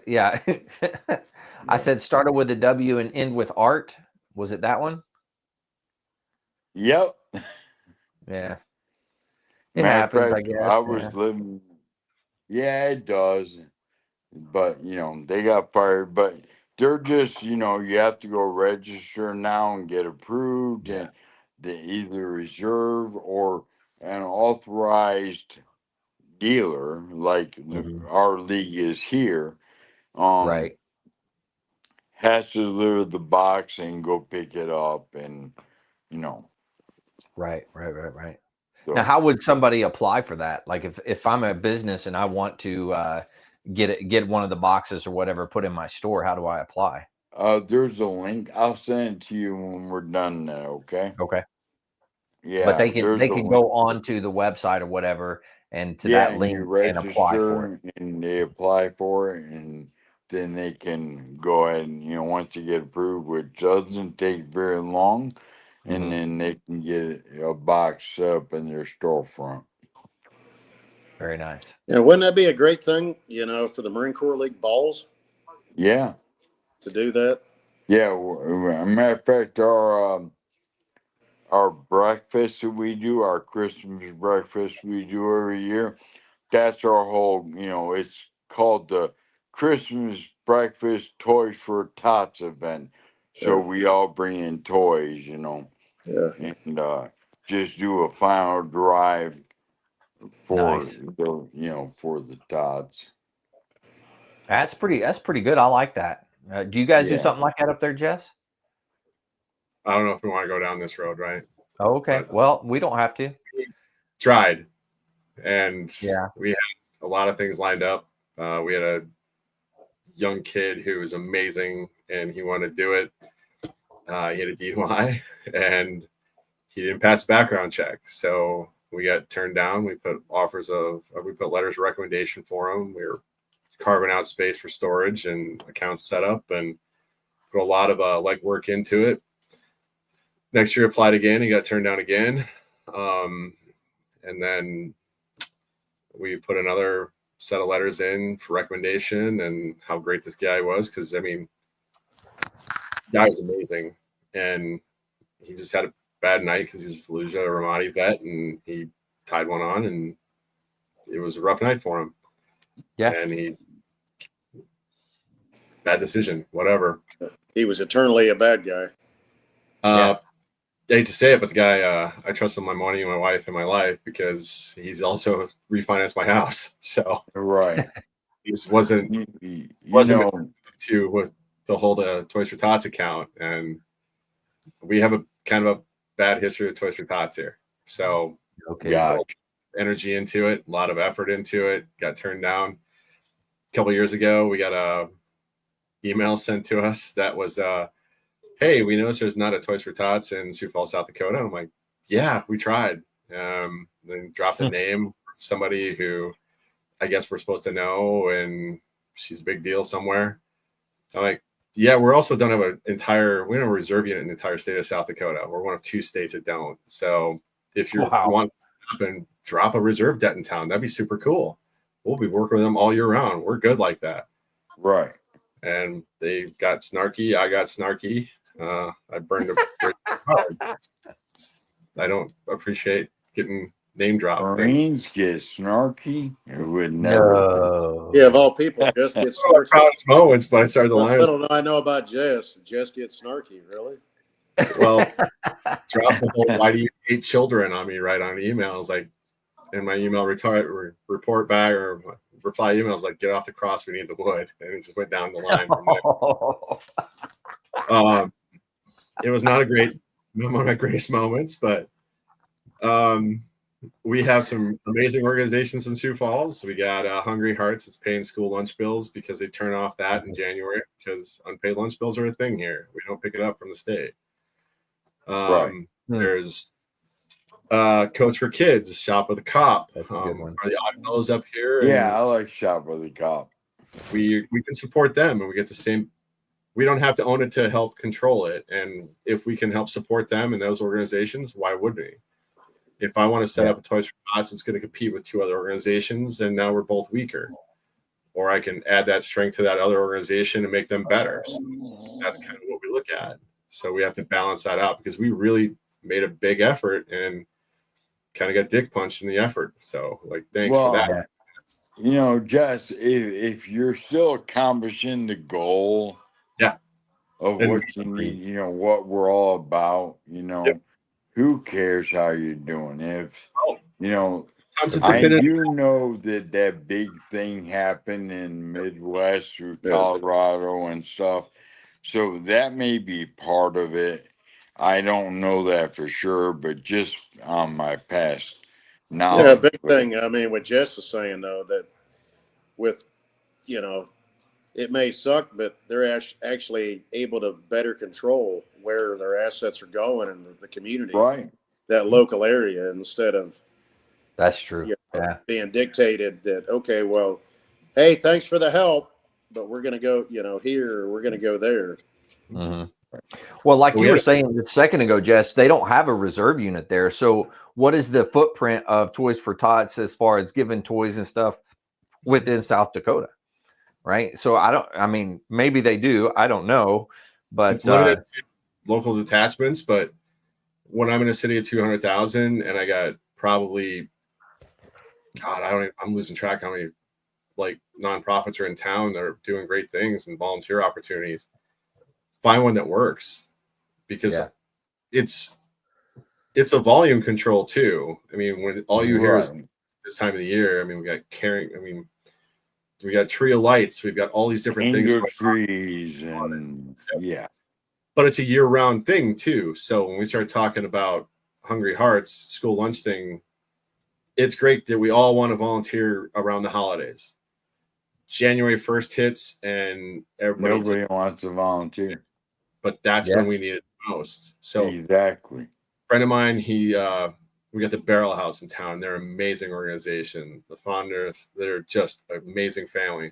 Yeah. I said started with a W and end with art. Was it that one? Yep. Yeah. It happens, I guess. I was living. Yeah, it does. But, they got fired. But they're just, you have to go register now and get approved. Yeah. And the either reserve or an authorized dealer, like our league is here, Right. has to deliver the box and go pick it up, and Right. Now, so how would somebody apply for that? Like if I'm a business and I want to get one of the boxes or whatever put in my store, how do I apply? there's a link. I'll send it to you when we're done now, okay? Okay. But Yeah, they can there's they a can link. go on to the website or whatever and to Yeah, that and you link and apply for it. register and they apply for it, and then they can go ahead and, once they get approved, which doesn't take very long, and then they can get a box set up in their storefront. Very nice. Yeah, wouldn't that be a great thing, for the Marine Corps League balls Yeah. to do that? Yeah. A matter of fact, our breakfast that we do, our Christmas breakfast we do every year, that's our whole, it's called the Christmas Breakfast Toys for Tots event. So Yeah. we all bring in toys, Yeah. and just do a final drive for Nice. for the tots. That's pretty good. I like that. Do you guys do Yeah. something like that up there, Jess? I don't know if we want to go down this road, right? Oh, okay. But well, we don't have to. tried, and Yeah. we had a lot of things lined up. We had a young kid who was amazing, and he wanted to do it. He had a DUI, and he didn't pass the background check, so we got turned down. We put letters of recommendation for him. We were carving out space for storage and accounts set up, and put a lot of legwork into it. Next year, applied again. He got turned down again, and then we put another set of letters in for recommendation and how great this guy was, because the guy was amazing, and he just had a bad night because he was a Fallujah Ramadi vet, and he tied one on, and it was a rough night for him. Yeah. And bad decision, whatever. He was eternally a bad guy. I hate to say it, but the guy, I trust him, my money, my wife, and my life, because he's also refinanced my house. So Right. he wasn't to hold a Toys for Tots account, and we have a kind of a bad history of Toys for Tots here. So energy into it, a lot of effort into it, got turned down. A couple of years ago, we got a email sent to us that was, hey, we noticed there's not a Toys for Tots in Sioux Falls, South Dakota. I'm like, yeah, we tried. Then dropped a name of somebody who I guess we're supposed to know, and she's a big deal somewhere. I'm like, yeah, we also don't have we don't have a reserve unit in the entire state of South Dakota. We're one of 2 states that don't. So if you want to stop and drop a reserve det in town, that'd be super cool. We'll be working with them all year round. We're good like that. Right. And they got snarky. I got snarky. I burned a bridge hard. I don't appreciate getting name dropped. Marines get snarky. It would never. No. Yeah, of all people, Jess gets snarky. Proudest moments, but I started the line. Little do I know about Jess. Jess gets snarky, really? Well, drop the whole "why do you hate children" on me right on emails, like in my email report back or reply emails, like, get off the cross, we need the wood, and it just went down the line from there. It was not one of my greatest moments, but we have some amazing organizations in Sioux Falls. We got Hungry Hearts that's paying school lunch bills because they turn off that in January because unpaid lunch bills are a thing here. We don't pick it up from the state. There's Coats for Kids, Shop with a Cop. That's a good one. Are the Odd Fellows up here? Yeah, I like Shop with a Cop. We can support them, and we get the same. We don't have to own it to help control it. And if we can help support them and those organizations, why would we? If I want to set up a Toys for Tots, it's going to compete with 2 other organizations, and now we're both weaker. Or I can add that strength to that other organization and make them better. So that's kind of what we look at. So we have to balance that out because we really made a big effort and kind of got dick punched in the effort. So, thanks for that. Jess, if you're still accomplishing the goal of what you need, what we're all about, who cares how you're doing? If Oh, you know, sometimes it's I a do know that big thing happened in Midwest through Yeah. Colorado and stuff. So that may be part of it. I don't know that for sure, but just on my past Yeah, knowledge. big thing. I mean, what Jess is saying though, that with you know, it may suck, but they're actually able to better control where their assets are going in the community, Right. that local area, instead of That's true. Yeah. being dictated that, okay, well, hey, thanks for the help, but we're going to go, here, or we're going to go there. Mm-hmm. Well, like We you were had saying a second ago, Jess, they don't have a reserve unit there. So, what is the footprint of Toys for Tots as far as giving toys and stuff within South Dakota? Right. So, I mean, maybe they do. I don't know. But it's limited to local detachments, but when I'm in a city of 200,000 and I got probably, God, I'm losing track how many like nonprofits are in town that are doing great things and volunteer opportunities. Find one that works, because yeah. it's a volume control too. I mean, when all you hear is Right. this time of the year, I mean, we got caring. I mean, we got Tree of Lights. We've got all these different things Mango going trees on. and yeah. But it's a year-round thing too. So when we start talking about Hungry Hearts school lunch thing, it's great that we all want to volunteer around the holidays. January 1st hits and everybody Nobody wants to volunteer. but that's Yeah. when we need it most. So Exactly. a friend of mine, we got the Barrel House in town. They're an amazing organization. The founders, they're just an amazing family.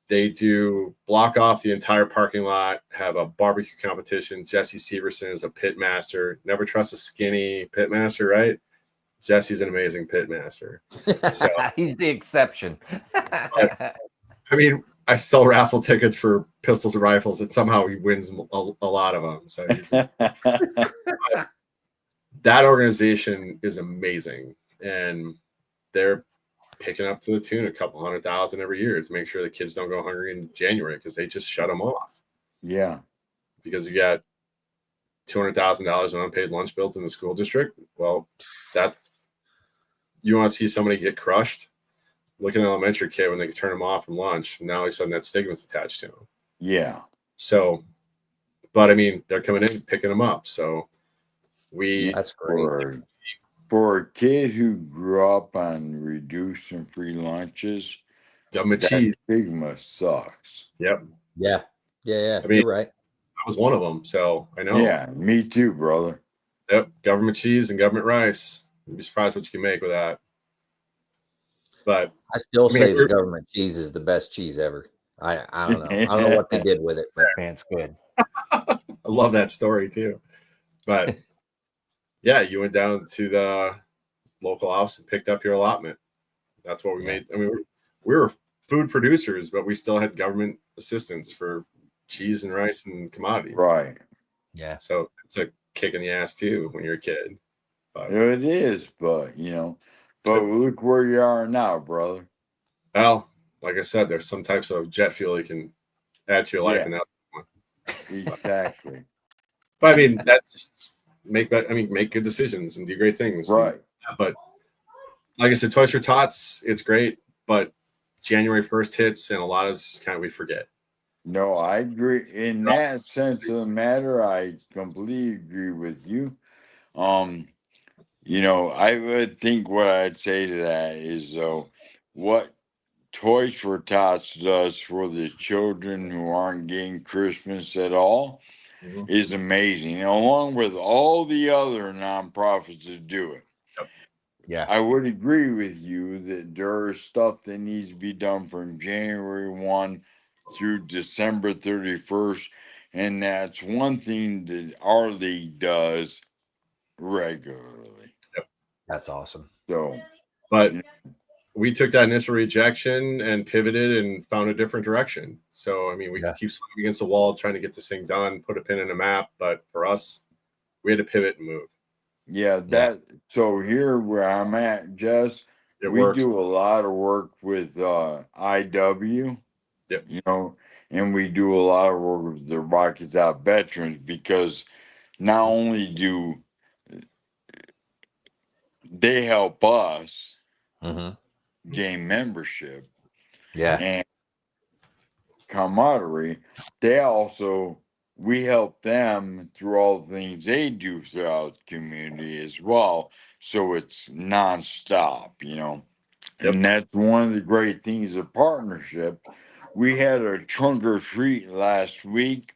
They do block off the entire parking lot, have a barbecue competition. Jesse Severson is a pit master. Never trust a skinny pit master, right? Jesse's an amazing pit master. So He's the exception. I mean, I sell raffle tickets for pistols and rifles, and somehow he wins a lot of them. So that organization is amazing, and they're picking up to the tune a couple 100,000 every year to make sure the kids don't go hungry in January, because they just shut them off. Yeah. Because you got $200,000 in unpaid lunch bills in the school district. Well, you want to see somebody get crushed? Look at an elementary kid when they can turn them off from lunch. And now all of a sudden that stigma's attached to them. Yeah. So, but I mean, they're coming in, picking them up. So That's great. For a kid who grew up on reduced and free lunches, government that cheese. stigma sucks. Yep. Yeah. I mean, you're right. I was one of them. So I know. Yeah, me too, brother. Yep. Government cheese and government rice. You'd be surprised what you can make with that. But I still say the government cheese is the best cheese ever. I don't know. I don't know what they did with it, but man, it's good. I love that story too. But yeah, you went down to the local office and picked up your allotment. That's what we made. I mean, we were food producers, but we still had government assistance for cheese and rice and commodities. Right. Yeah. So it's a kick in the ass too when you're a kid. But it is, but look where you are now, brother. Well, like I said, there's some types of jet fuel you can add to your life, and exactly. But I mean, that's just make good decisions and do great things, right? But like I said, Toys for Tots, it's great, but January 1st hits, and a lot of us kind of we forget. No, I agree. In that sense of the matter, I completely agree with you. I would think what I'd say to that is, what Toys for Tots does for the children who aren't getting Christmas at all is amazing, along with all the other nonprofits that do it. Yeah. I would agree with you that there's stuff that needs to be done from January 1 through December 31st. And that's one thing that our league does regularly. Yep. That's awesome. So, but we took that initial rejection and pivoted and found a different direction. So, I mean, we keep slamming against the wall, trying to get this thing done, put a pin in a map. But for us, we had to pivot and move. Yeah, so here where I'm at, Jess, we do a lot of work with IW. Yep. And we do a lot of work with the Rockets Out veterans, because not only do they help us Mm-hmm. gain membership Yeah. and camaraderie. They also, we help them through all the things they do throughout the community as well. So it's nonstop, you know. Yep. And that's one of the great things of partnership. We had a trunk or treat last week,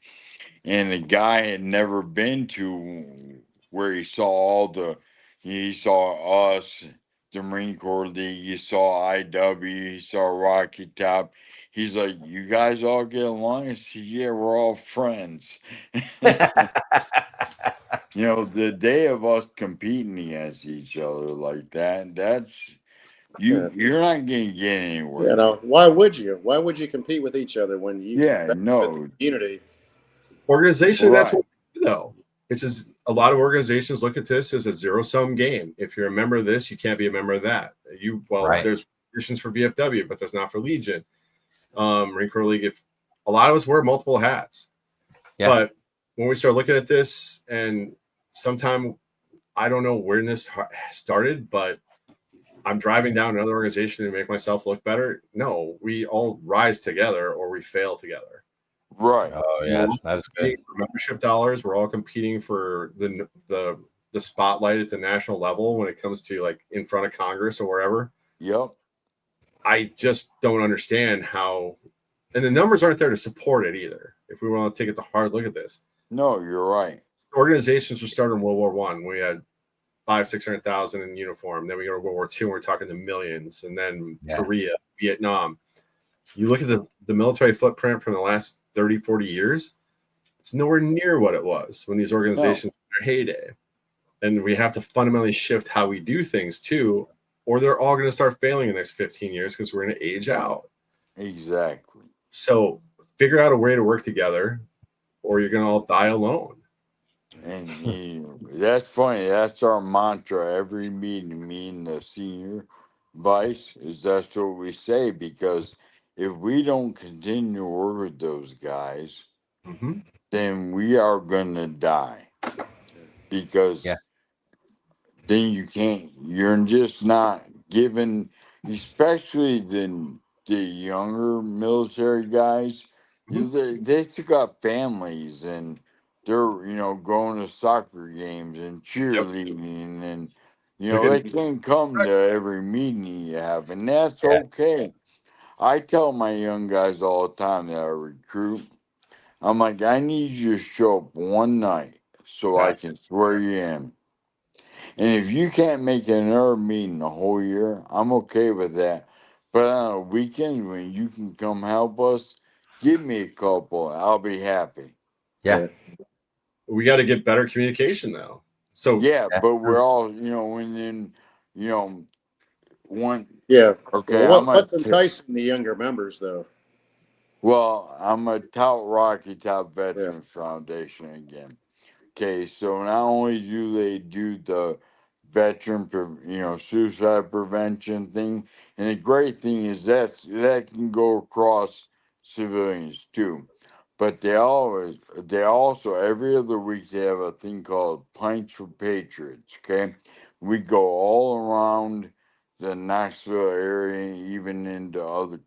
and the guy had never been to where he saw us, the Marine Corps League, he saw IW, he saw Rocky Top. He's like, you guys all get along? I said, yeah, we're all friends. You know, the day of us competing against each other like that, that's Yeah. you're not gonna get anywhere. You know, why would you? Why would you compete with each other when you can Yeah, benefit the no, community? Organization, that's right. what we do, though. It's just a lot of organizations look at this as a zero-sum game. If you're a member of this, you can't be a member of that. Right. There's positions for VFW, but there's not for Legion. Marine Corps League, if a lot of us wear multiple hats. Yeah. But when we start looking at this, and sometime I don't know when this started, but I'm driving down another organization to make myself look better. No, we all rise together or we fail together. Right. Oh We're yeah, all that's competing good. for membership dollars. We're all competing for the spotlight at the national level when it comes to like in front of Congress or wherever. Yep. I just don't understand how, and the numbers aren't there to support it either. If we want to take it the hard look at this, No, you're right. organizations were started in World War One. We had 600,000 in uniform. Then we go to World War II, and we're talking the millions. And then Korea, Vietnam. You look at the military footprint from the last 30, 40 years, it's nowhere near what it was when these organizations in their heyday. And we have to fundamentally shift how we do things too, or they're all going to start failing in the next 15 years because we're going to age out. Exactly. So figure out a way to work together, or you're going to all die alone. And that's funny. That's our mantra every meeting. Me and the senior vice is that's what we say because if we don't continue to work with those guys, Mm-hmm. then we are gonna die because then you're just not given, especially the younger military guys. They still got families and they're going to soccer games and Yep. cheerleading and We they can, can't come to every meeting you have, and that's okay. I tell my young guys all the time that I recruit, I'm like, I need you to show up one night so I can swear you in. And if you can't make another meeting the whole year, I'm okay with that. But on a weekend when you can come help us, give me a couple. I'll be happy. Yeah. we got to get better communication now. So Yeah, but we're all, when one. Yeah. Okay, Well, what's enticing the younger members though? I'm a tout Rocky Top Yeah. Veterans Foundation again. Okay, so not only do they do the suicide prevention thing, and the great thing is that can go across civilians too. But they also every other week they have a thing called Pints for Patriots. Okay, we go all around the Knoxville area, even into other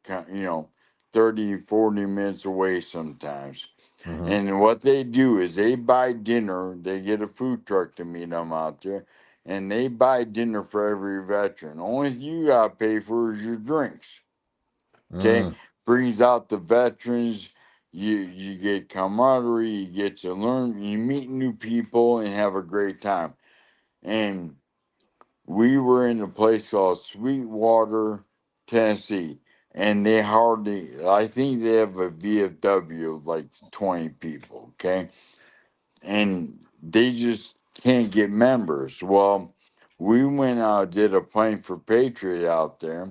30, 40 minutes away sometimes. Mm-hmm. And what they do is they buy dinner. They get a food truck to meet them out there, and they buy dinner for every veteran. Only thing you gotta pay for is your drinks. Okay, Mm. brings out the veterans. You get camaraderie. You get to learn. You meet new people and have a great time. And we were in a place called Sweetwater, Tennessee, and they hardly. I think they have a VFW of like 20 people. Okay, and they just can't get members. Well, we went out, did a Plane for Patriot out there,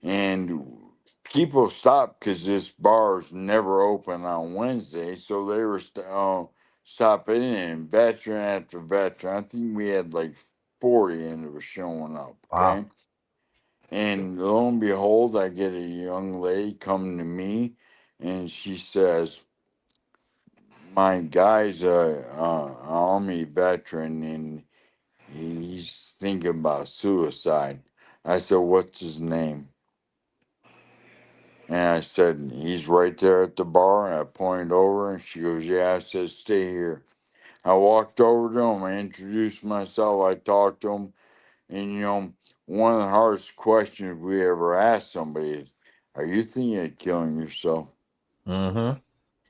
and people stopped because this bar's never open on Wednesday, so they were stopping in, and veteran after veteran. I think we had like 40 and it was showing up. Wow. Okay. And lo and behold, I get a young lady coming to me, and she says, my guy's a army veteran, and he's thinking about suicide. I said, what's his name? And I said, he's right there at the bar. And I pointed over and she goes, yeah. I said, stay here. I walked over to him. I introduced myself. I talked to him. And, one of the hardest questions we ever ask somebody is, are you thinking of killing yourself? Mm-hmm.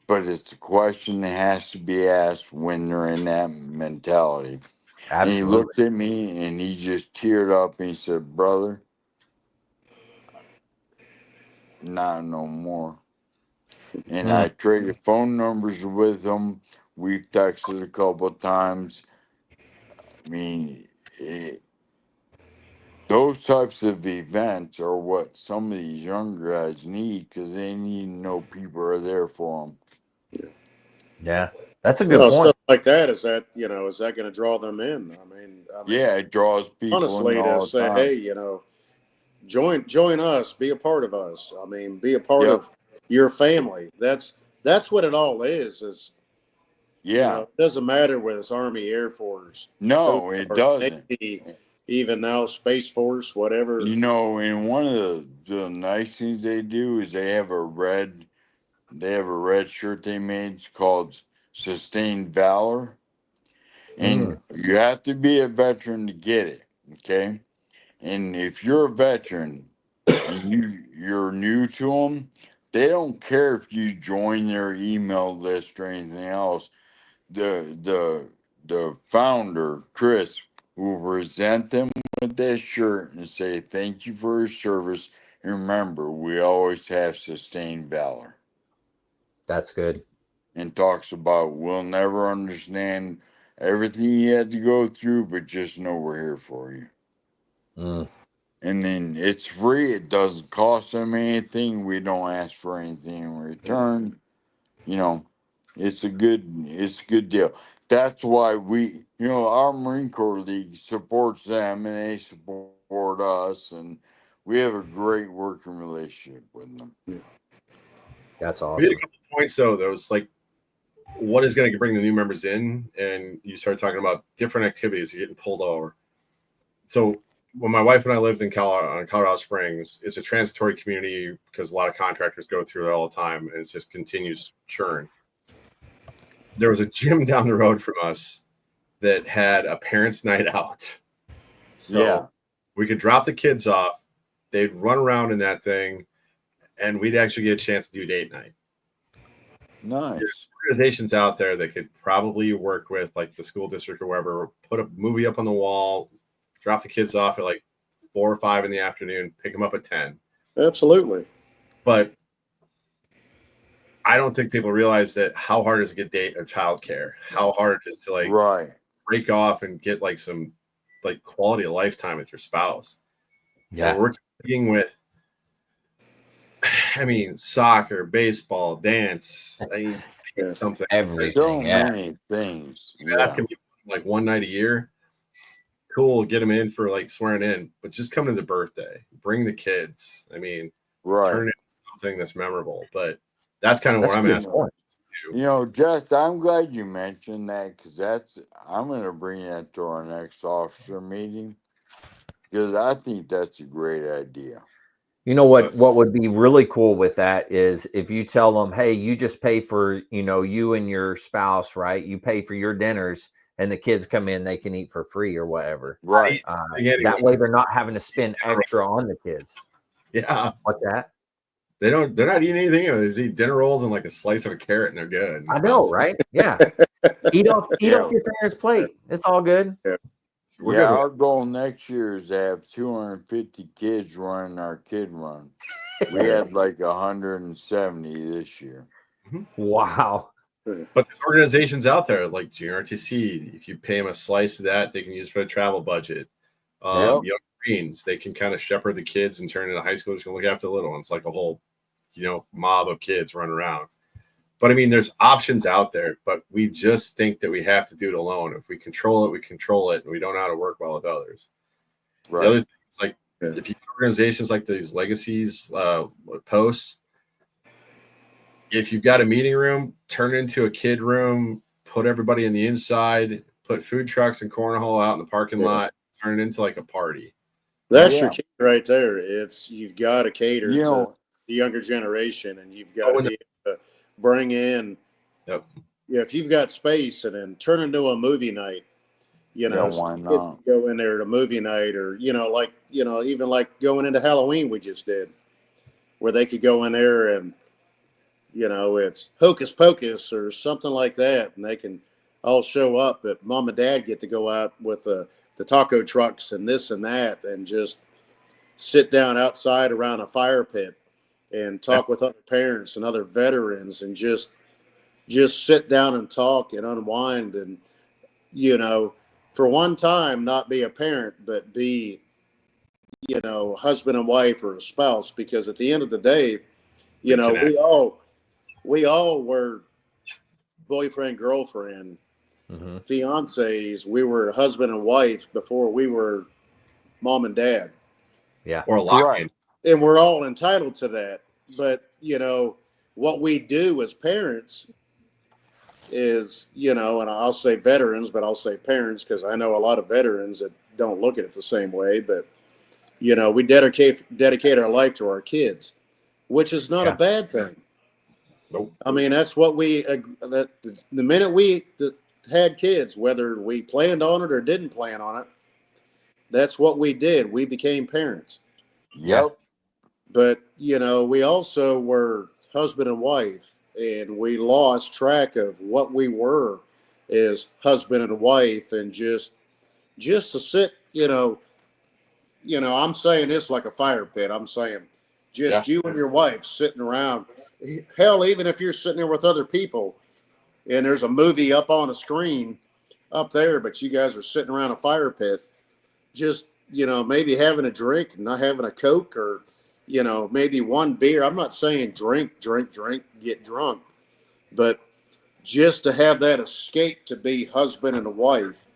But it's a question that has to be asked when they're in that mentality. And he Absolutely. looked at me and he just teared up and he said, brother, not no more. And I traded phone numbers with him. We've texted a couple of times. I mean, those types of events are what some of these younger guys need because they need to know people are there for them. Yeah, that's a good Well, point. stuff like that, is that going to draw them in? Yeah, it draws people in honestly, to all the say, time. hey, join us, be a part of us. I mean, be a part Yep. of your family. That's what it all is. Yeah. It doesn't matter whether it's Army, Air Force, Coast No, it Guard, doesn't. Navy, even now Space Force, whatever. And one of the nice things they do is they have a red shirt they made. It's called Sustained Valor. And you have to be a veteran to get it. Okay. And if you're a veteran and you're new to them, they don't care if you join their email list or anything else. The founder, Chris, will present them with that shirt and say, thank you for your service. And remember, we always have sustained valor. That's good. And talks about we'll never understand everything you had to go through, but just know we're here for you. And then it's free. It doesn't cost them anything. We don't ask for anything in return. It's a good deal. That's why our Marine Corps League supports them and they support us, and we have a great working relationship with them. That's We had awesome. a couple points though. There was like, what is going to bring the new members in, and you start talking about different activities. You're getting pulled over. So when my wife and I lived in Colorado Springs, it's a transitory community because a lot of contractors go through it all the time, and it just continues churn. There was a gym down the road from us that had a parents' night out. So we could drop the kids off. They'd run around in that thing, and we'd actually get a chance to do date night. Nice. There's organizations out there that could probably work with, like the school district or wherever, put a movie up on the wall, drop the kids off at like 4 or 5 in the afternoon, pick them up at 10. Absolutely. But I don't think people realize that how hard it is to get date or childcare, how hard it is to break off and get like some like quality of lifetime with your spouse. Yeah. And we're competing with, soccer, baseball, dance, something. Everything. So many things. That can be like one night a year. Cool, get them in for like swearing in, but just come to the birthday, bring the kids. Turn it into something that's memorable. But that's kind of what I'm asking. Jess, I'm glad you mentioned that because I'm going to bring that to our next officer meeting because I think that's a great idea. You know what would be really cool with that is if you tell them, hey, you just pay for, you and your spouse, right? You pay for your dinners and the kids come in, they can eat for free or whatever. Right. That way they're not having to spend extra on the kids. Yeah. What's that? They're not eating anything. They just eat dinner rolls and like a slice of a carrot and they're good. I know, right? Yeah. Eat off your parents' plate. It's all good. Yeah. Our goal next year is to have 250 kids running our kid run. We had like 170 this year. Wow. But there's organizations out there like GRTC. If you pay them a slice of that, they can use for the travel budget. Young Marines, they can kind of shepherd the kids and turn into high schoolers can look after the little ones, like a whole, mob of kids run around. But there's options out there, but we just think that we have to do it alone. If we control it, we control it, and we don't know how to work well with others. Right. The other thing is like if you have organizations like these legacies posts, if you've got a meeting room, turn it into a kid room, put everybody in the inside, put food trucks and cornhole out in the parking lot, turn it into like a party. That's Yeah. your key right there. You've got to cater You to know, the younger generation, and you've got to be able to bring in. Yep. Yeah, if you've got space, and then turn into a movie night. You yeah, know, so why kids not? can go in there to movie night, or even like going into Halloween we just did, where they could go in there and it's Hocus Pocus or something like that, and they can all show up. But mom and dad get to go out with the taco trucks and this and that, and just sit down outside around a fire pit and talk with other parents and other veterans, and just sit down and talk and unwind, and for one time not be a parent but be husband and wife or a spouse, because at the end of the day, Reconnect. we all were boyfriend, girlfriend, Mm-hmm. fiancés. We were husband and wife before we were mom and dad. Yeah. Or lock in. Right. And we're all entitled to that. But, what we do as parents is, and I'll say veterans, but I'll say parents, because I know a lot of veterans that don't look at it the same way. But, we dedicate our life to our kids, which is not a Yeah. bad thing. Nope. I mean, that's what the minute we had kids, whether we planned on it or didn't plan on it, that's what we did. We became parents. Yep. But, we also were husband and wife, and we lost track of what we were as husband and wife, and just to sit, I'm saying this like a fire pit. I'm saying just you and your wife sitting around. Hell, even if you're sitting there with other people and there's a movie up on a screen up there, but you guys are sitting around a fire pit, just, maybe having a drink, not having a Coke, or, maybe one beer. I'm not saying drink, get drunk, but just to have that escape to be husband and wife.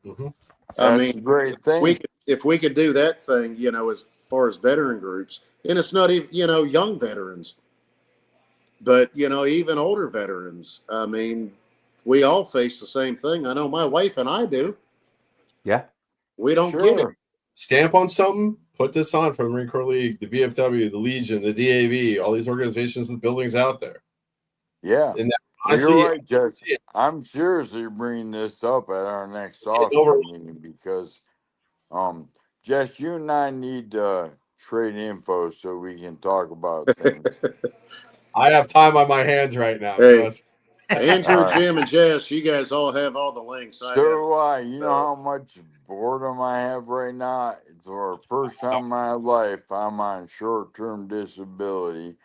Mm-hmm. I That's a mean, great thing. if we could do that thing, as far as veteran groups, and it's not even, young veterans, but, even older veterans. I mean, we all face the same thing. I know my wife and I do. Yeah. We don't get it. Sure. Stamp on something, put this on for the Marine Corps League, the VFW, the Legion, the DAV, all these organizations and buildings out there. Yeah. And that, Well, honestly, you're right, Jess. I'm seriously bringing this up at our next officer meeting because, Jess, you and I need to trade info so we can talk about things. I have time on my hands right now. Hey, Trust. Andrew, All right. Jim, and Jess, you guys all have all the links. I So have. do I. You know So, how much boredom I have right now? It's our first time in my life I'm on short-term disability.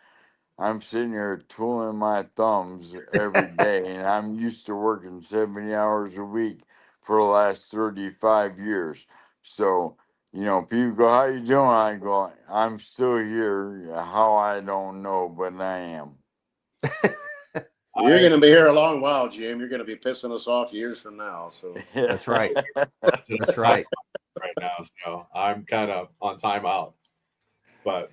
I'm sitting here twiddling my thumbs every day, and I'm used to working 70 hours a week for the last 35 years. So, people go, "How you doing?" I go, "I'm still here. How I don't know, but I am." you're going to be here a long while, Jim. You're going to be pissing us off years from now. So That's right. That's right. Right now, so I'm kind of on timeout. But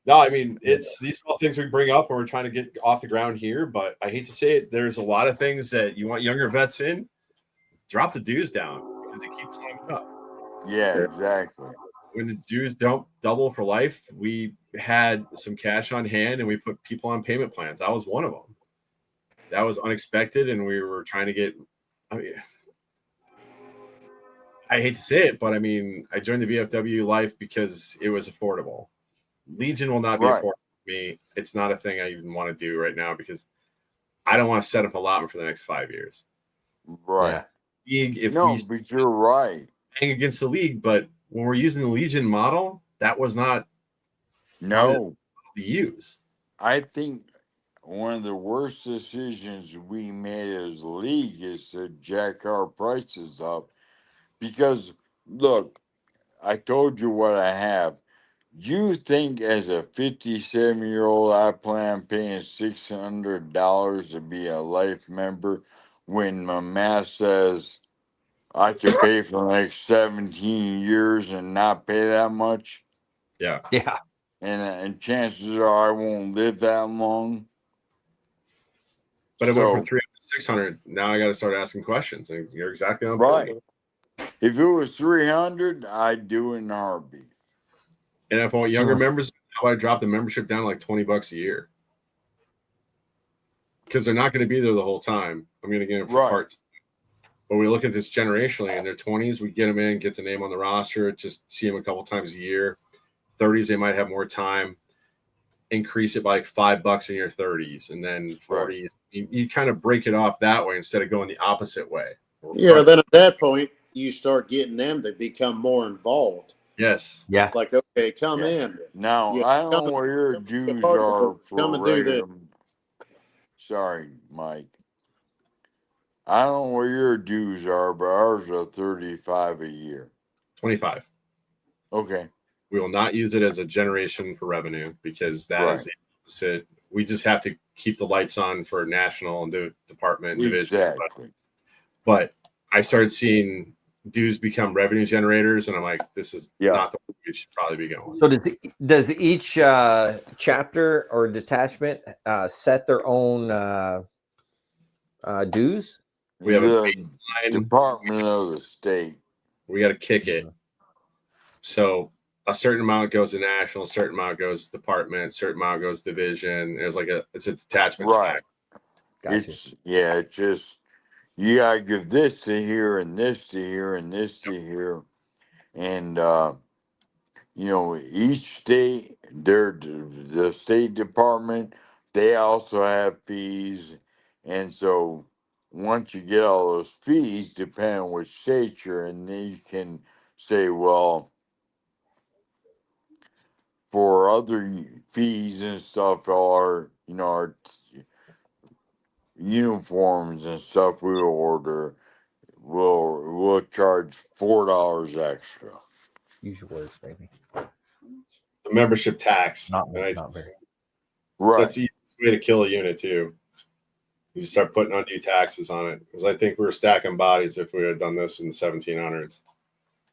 no, I mean, it's these small things we bring up when we're trying to get off the ground here. But I hate to say it, there's a lot of things that you want younger vets in. Drop the dues down because they keep climbing up. Yeah, exactly. When the dues don't double for life, we had some cash on hand and we put people on payment plans. I was one of them. That was unexpected, and we were trying to get. I mean, I hate to say it, but I mean, I joined the VFW life because it was affordable. Legion will not be Right. affordable for me. It's not a thing I even want to do right now because I don't want to set up allotment for the next 5 years. Right. Yeah. League, if No, we but you're right. hang against the league, but when we're using the Legion model, that was not No, to use. I think one of the worst decisions we made as a league is to jack our prices up because, look, I told you what I have. You think as a 57-year-old I plan on paying $600 to be a life member when my math says I could pay for like 17 years and not pay that much? Yeah. Yeah. And chances are I won't live that long. But it went from So, 300 to 600. Now I got to start asking questions. And you're exactly on right. point. If it was 300, I'd do it in a heartbeat. And if I want younger members, how about I drop the membership down like $20 a year? Because they're not going to be there the whole time. I'm going to get them for part. But we look at this generationally in their 20s, we get them in, get the name on the roster, just see them a couple times a year. 30s, they might have more time. Increase it by like $5 in your 30s, and then 40s. Right. You kind of break it off that way instead of going the opposite way. Yeah, then at that point, you start getting them to become more involved. Yes. Yeah. Like, okay, come in. Now, I don't know where your dues are for regular. Sorry, Mike. I don't know where your dues are, but ours are $35 a year. 25. Okay. We will not use it as a generation for revenue because that is the opposite. We just have to keep the lights on for national and the department division. Exactly. But I started seeing dues become revenue generators, and I'm like, this is not the way we should probably be going. So does each chapter or detachment set their own dues? We have the Department of the State. We got to kick it. So a certain amount goes to national, a certain amount goes to department, a certain amount goes to division. It's like it's a detachment. Right. Gotcha. It's just you gotta give this to here and this to here and this to here. And each state, the State Department, they also have fees. And so once you get all those fees, depending on which state you're in, then you can say, well, for other fees and stuff, our uniforms and stuff we'll order, we'll charge $4 extra. Use your words, baby. The membership tax. Not very. Right. That's the easiest way to kill a unit too. You just start putting undue taxes on it. Because I think we were stacking bodies if we had done this in the 1700s.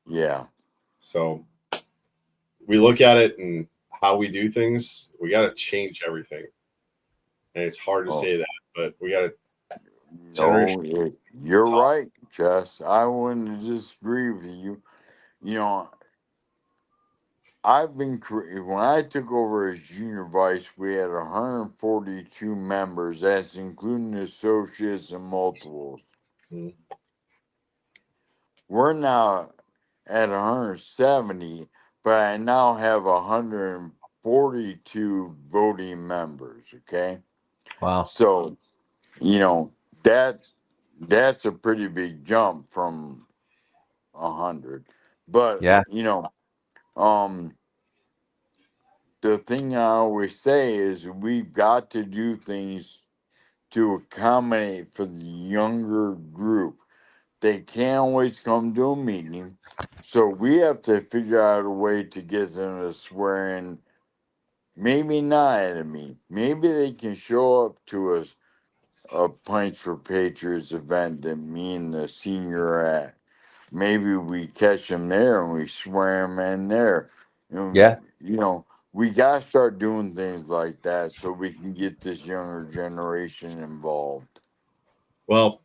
Yeah. So we look at it and how we do things, we got to change everything. And it's hard to say that, but we got to. You're right, Jess. I wouldn't disagree with you. When I took over as junior vice, we had 142 members. That's including associates and multiples. Mm-hmm. We're now at 170, but I now have 142 voting members. Okay. Wow. So, that's a pretty big jump from 100. But the thing I always say is we've got to do things to accommodate for the younger group. They can't always come to a meeting, so we have to figure out a way to get them to swear in. Maybe not at a meeting. Maybe they can show up to a Pints for Patriots event that me and the senior are at. Maybe we catch them there and we swear them in there. We got to start doing things like that so we can get this younger generation involved. Well,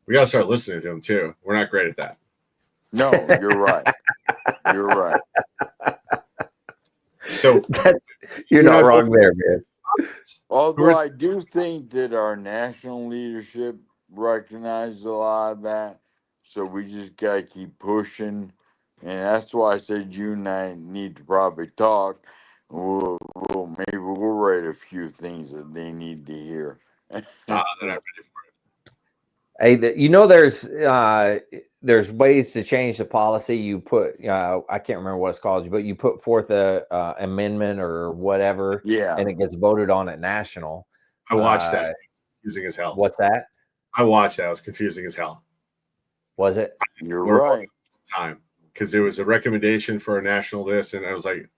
we got to start listening to them too. We're not great at that. No, you're right. You're right. So you're not wrong there, man. Although I do think that our national leadership recognizes a lot of that. So we just got to keep pushing. And that's why I said you and I need to probably talk. Maybe we'll write a few things that they need to hear. Hey, there's ways to change the policy. You put, I can't remember what it's called, but you put forth a amendment or whatever, and it gets voted on at national. I watched that. Confusing as hell. What's that? I watched that. It was confusing as hell. Was it? You're right. Time because it was a recommendation for a national list, and I was like,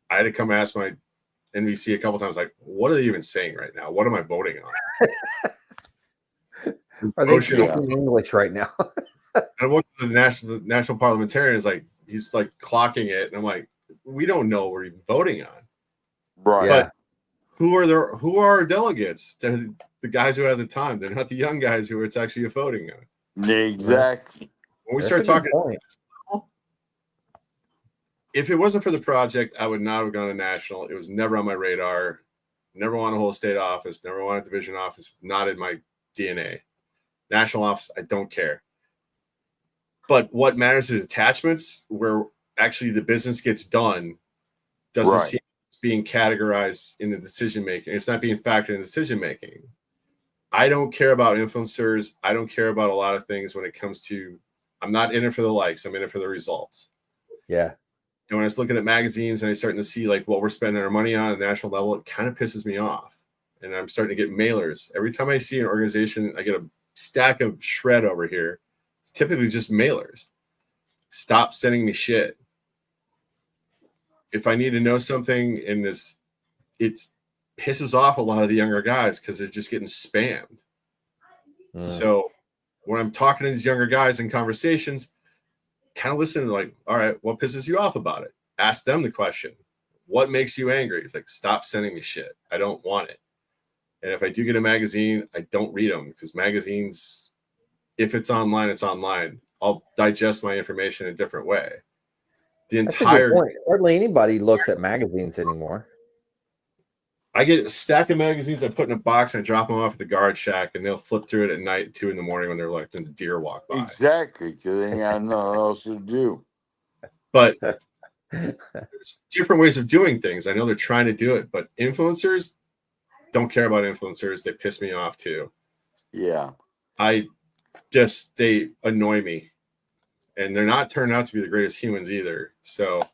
I had to come ask my NBC a couple times, like, what are they even saying right now? What am I voting on? Are they speaking English right now? I went to the national parliamentarian. Like he's like clocking it, and I'm like, we don't know what we're even voting on, right? But who are our delegates? They're the guys who have the time. They're not the young guys who it's actually voting on. Exactly. when we That's start a good talking, point. if it wasn't for the project, I would not have gone to national. It was never on my radar. Never want to hold a state office. Never want a division office. It's not in my DNA. National office, I don't care. But what matters is attachments, where actually the business gets done, doesn't Right. seem it's being categorized in the decision making. It's not being factored in decision making. I don't care about influencers. I don't care about a lot of things when it comes to. I'm not in it for the likes. I'm in it for the results. Yeah. And when I was looking at magazines and I starting to see like what we're spending our money on at the national level, it kind of pisses me off. And I'm starting to get mailers. Every time I see an organization, I get a stack of shred over here. It's typically just mailers. Stop sending me shit. If I need to know something in this, it pisses off a lot of the younger guys because they're just getting spammed. So when I'm talking to these younger guys in conversations, kind of listen to like, all right, what pisses you off about it? Ask them the question. What makes you angry? It's like, stop sending me shit. I don't want it. And if I do get a magazine, I don't read them because magazines, if it's online, it's online. I'll digest my information a different way. That's a good point. Hardly anybody looks at magazines anymore. I get a stack of magazines I put in a box and I drop them off at the guard shack, and they'll flip through it at night, 2 a.m. when they're letting the deer walk by. Exactly, because they ain't got nothing else to do. But there's different ways of doing things. I know they're trying to do it, but influencers don't care about influencers. They piss me off too. Yeah. They annoy me. And they're not turning out to be the greatest humans either. So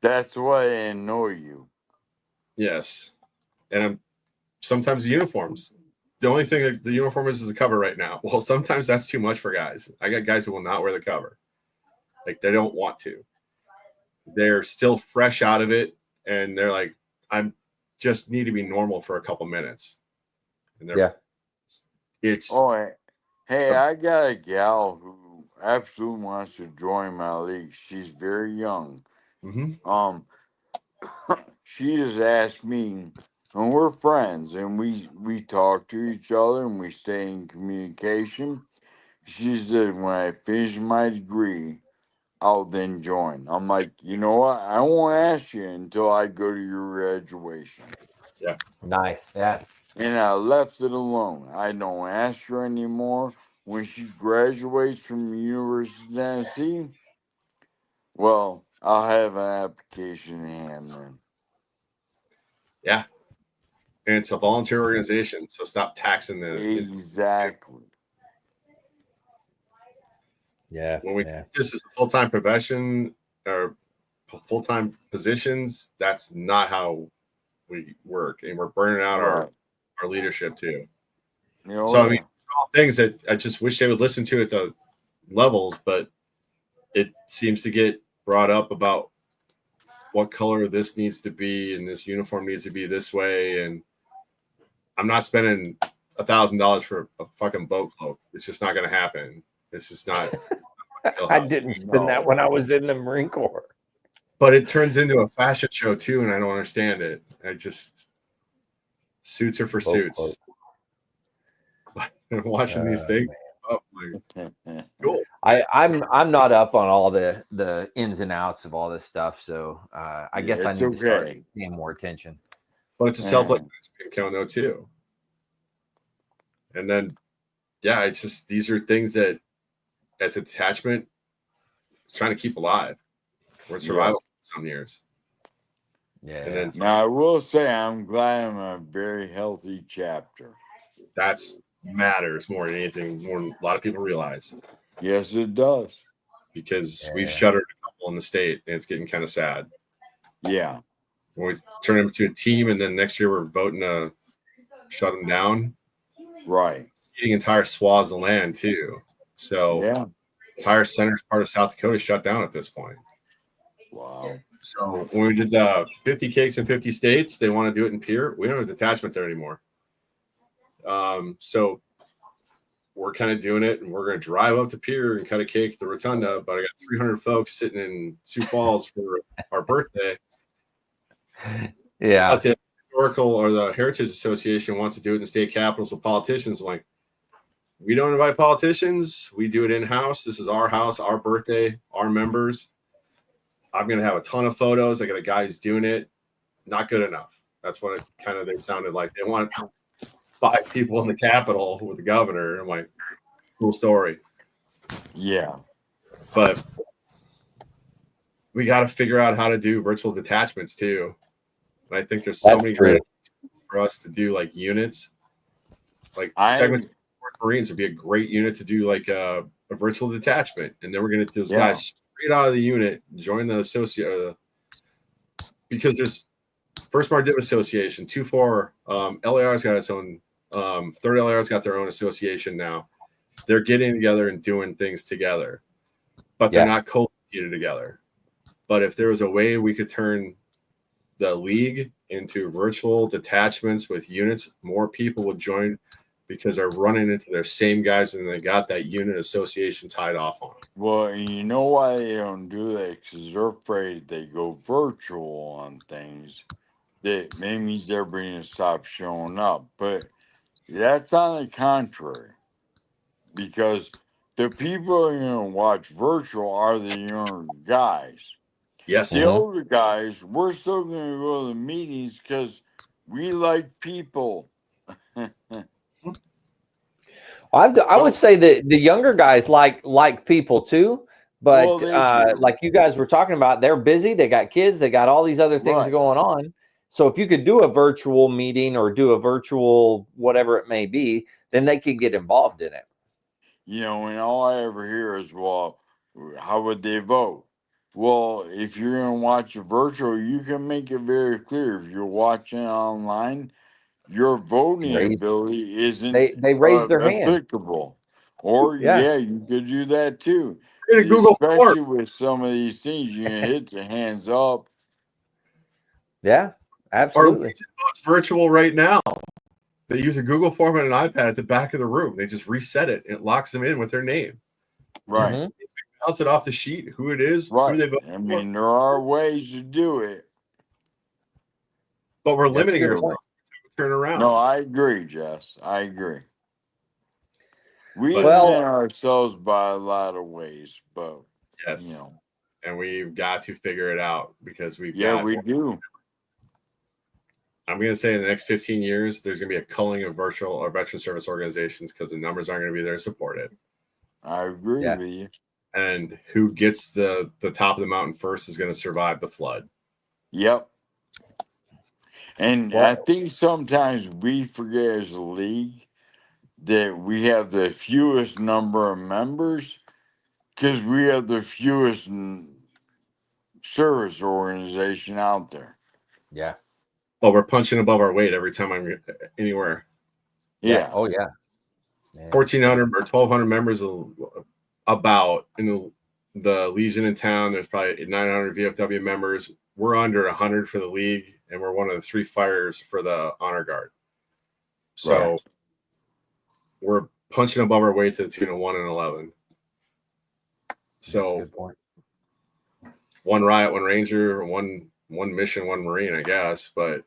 that's why they annoy you. Yes. And sometimes the uniforms. The only thing that the uniform is the cover right now. Well, sometimes that's too much for guys. I got guys who will not wear the cover. Like they don't want to. They're still fresh out of it. And they're like, I'm just need to be normal for a couple minutes. And it's hey, I got a gal who absolutely wants to join my league. She's very young. Mm-hmm. She just asked me, and we're friends, and we talk to each other, and we stay in communication. She said, when I finish my degree, I'll then join. I'm like, you know what? I won't ask you until I go to your graduation. Yeah. Nice. Yeah. And I left it alone. I don't ask her anymore. When she graduates from the University of Tennessee, well, I'll have an application in hand then. Yeah. And it's a volunteer organization, so stop taxing the exactly. Yeah. When this is a full-time profession or full-time positions, that's not how we work, and we're burning out our leadership too. So I mean, it's all things that I just wish they would listen to at the levels, but it seems to get brought up about what color this needs to be and this uniform needs to be this way, and I'm not spending $1,000 for a fucking boat cloak. It's just not going to happen. It's just not. I didn't spend that when I was in the Marine Corps. But it turns into a fashion show too, and I don't understand it. I just suits are for suits. Watching these things. Oh my cool. I'm not up on all the ins and outs of all this stuff, so I guess I need to start paying more attention. But it's a self-like account though too. And then it's just these are things that at the detachment trying to keep alive. We're in survival for some years. Yeah. And then now I will say I'm glad I'm a very healthy chapter. That's matters more than anything, more than a lot of people realize. Yes, it does. Because we've shuttered a couple in the state, and it's getting kind of sad. Yeah. When we turn them to a team, and then next year we're voting to shut them down. Right. Eating entire swaths of land too. So entire center's part of South Dakota shut down at this point. Wow. So when we did the 50 cakes in 50 states, they want to do it in Pierre. We don't have a detachment there anymore. So we're kind of doing it, and we're going to drive up to Pierre and cut a cake at the Rotunda. But I got 300 folks sitting in Sioux Falls for our birthday. Yeah. But the historical or the Heritage Association wants to do it in the state capitals with politicians. I'm like, we don't invite politicians. We do it in-house. This is our house, our birthday, our members. I'm going to have a ton of photos. I got a guy who's doing it. Not good enough. That's what they sounded like. They want 5 people in the Capitol with the governor. I'm like, cool story. Yeah. But we got to figure out how to do virtual detachments too. And I think there's so many great for us to do, like units. Like segments of Marines would be a great unit to do like a virtual detachment. And then we're going to get those guys straight out of the unit, join the associate, because there's First Mar Div Association, 2-4, LAR's got its own, Third LAR's got their own association now. They're getting together and doing things together, but they're not co-located together. But if there was a way we could turn the league into virtual detachments with units, more people would join because they're running into their same guys and they got that unit association tied off on them. Well, you know why they don't do that? Because they're afraid they go virtual on things. That means everybody going to stop showing up. But that's on the contrary. Because the people who are going to watch virtual are the younger guys. Yes. The older guys, we're still going to go to the meetings because we like people. I would say that the younger guys like people too, but like you guys were talking about, they're busy. They got kids. They got all these other things going on. So if you could do a virtual meeting or do a virtual whatever it may be, then they could get involved in it. You know, and all I ever hear is, well, how would they vote? Well, if you're going to watch a virtual, you can make it very clear. If you're watching online, your voting ability isn't they raise their hand. applicable. Or, you could do that too. Especially with some of these things, you can hit the hands up. Yeah, absolutely. It's virtual right now. They use a Google form and an iPad at the back of the room. They just reset it. It locks them in with their name. Right. Mm-hmm. Bounce it off the sheet, who it is, right. who they vote I mean, there are ways to do it. But we're limiting ourselves to turn around. No, I agree, Jess. I agree. We limit ourselves by a lot of ways, but yes, you know. And we've got to figure it out because we do. I'm going to say in the next 15 years, there's going to be a culling of virtual or veteran service organizations because the numbers aren't going to be there to support it. I agree with you. And who gets the top of the mountain first is going to survive the flood. Yep. And I think sometimes we forget as a league that we have the fewest number of members because we have the fewest service organization out there. Yeah. Well, we're punching above our weight every time I'm anywhere. Yeah. Oh, yeah. 1,400 or 1,200 members about in the Legion in town. There's probably 900 VFW members. We're under 100 for the league, and we're one of the 3 fires for the honor guard. So we're punching above our weight to the tune of 1 and 11. So 1 riot, 1 ranger, one mission, 1 marine, I guess. But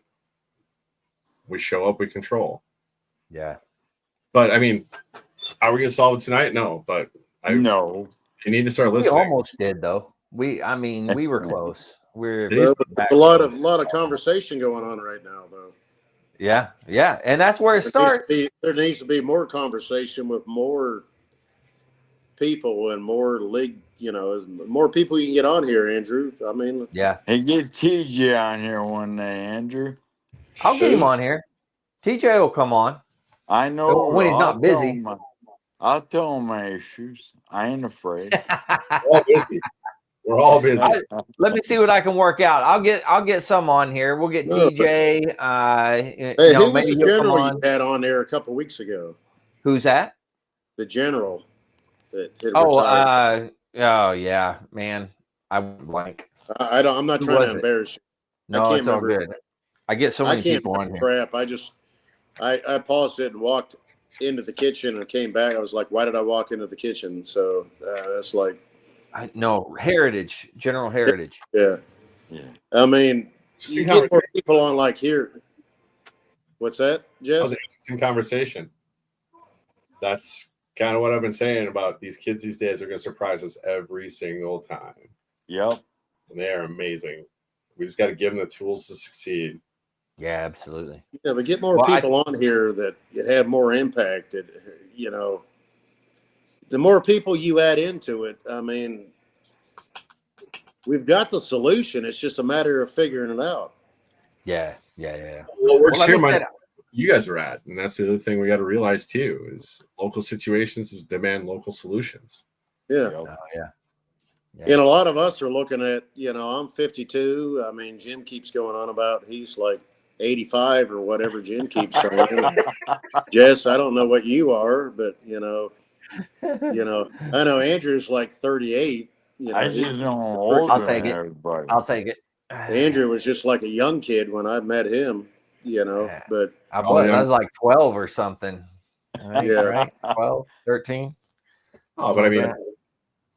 we show up, we control. Yeah. But I mean, are we going to solve it tonight? No. But no. You need to start listening. We almost did, though. We were close. There's a lot of conversation going on right now, though. Yeah, and that's where it starts. There needs to be more conversation with more people and more league. You know, more people you can get on here, Andrew. I mean, Hey, get TJ on here one day, Andrew. I'll get him on here. TJ will come on. I know when he's not busy. I'll tell him my issues. I ain't afraid. We're all busy. We're all busy. Let me see what I can work out. I'll get some on here. We'll get TJ. Hey, who was the general you had on there a couple of weeks ago? Who's that? The general that retired. Oh yeah, man. I blank. I'm not trying to embarrass you. No, it's all good. I get so many people on here. Crap. I paused it and walked into the kitchen and came back. I was like, why did I walk into the kitchen? So that's like. General Heritage. Yeah. I mean, you get more people on like here. What's that, Jess? That was an interesting conversation. That's kind of what I've been saying about these kids these days. Are going to surprise us every single time. Yep. And they are amazing. We just got to give them the tools to succeed. Yeah, absolutely. Yeah, but get more people on here that have more impact. That, you know, the more people you add into it, I mean, we've got the solution. It's just a matter of figuring it out. Yeah. Well, we're here. You guys are at, and that's the other thing we got to realize too is local situations demand local solutions. Yeah. Oh, yeah. And a lot of us are looking at, you know, I'm 52. I mean, Jim keeps going on about he's like 85 or whatever Jim keeps saying. Jess, I don't know what you are, but I know Andrew's like 38. You know, I just know older I'll take than it. everybody. I'll take it. Andrew was just like a young kid when I met him, you know, but I was like 12 or something. Right? 12, 13. Oh,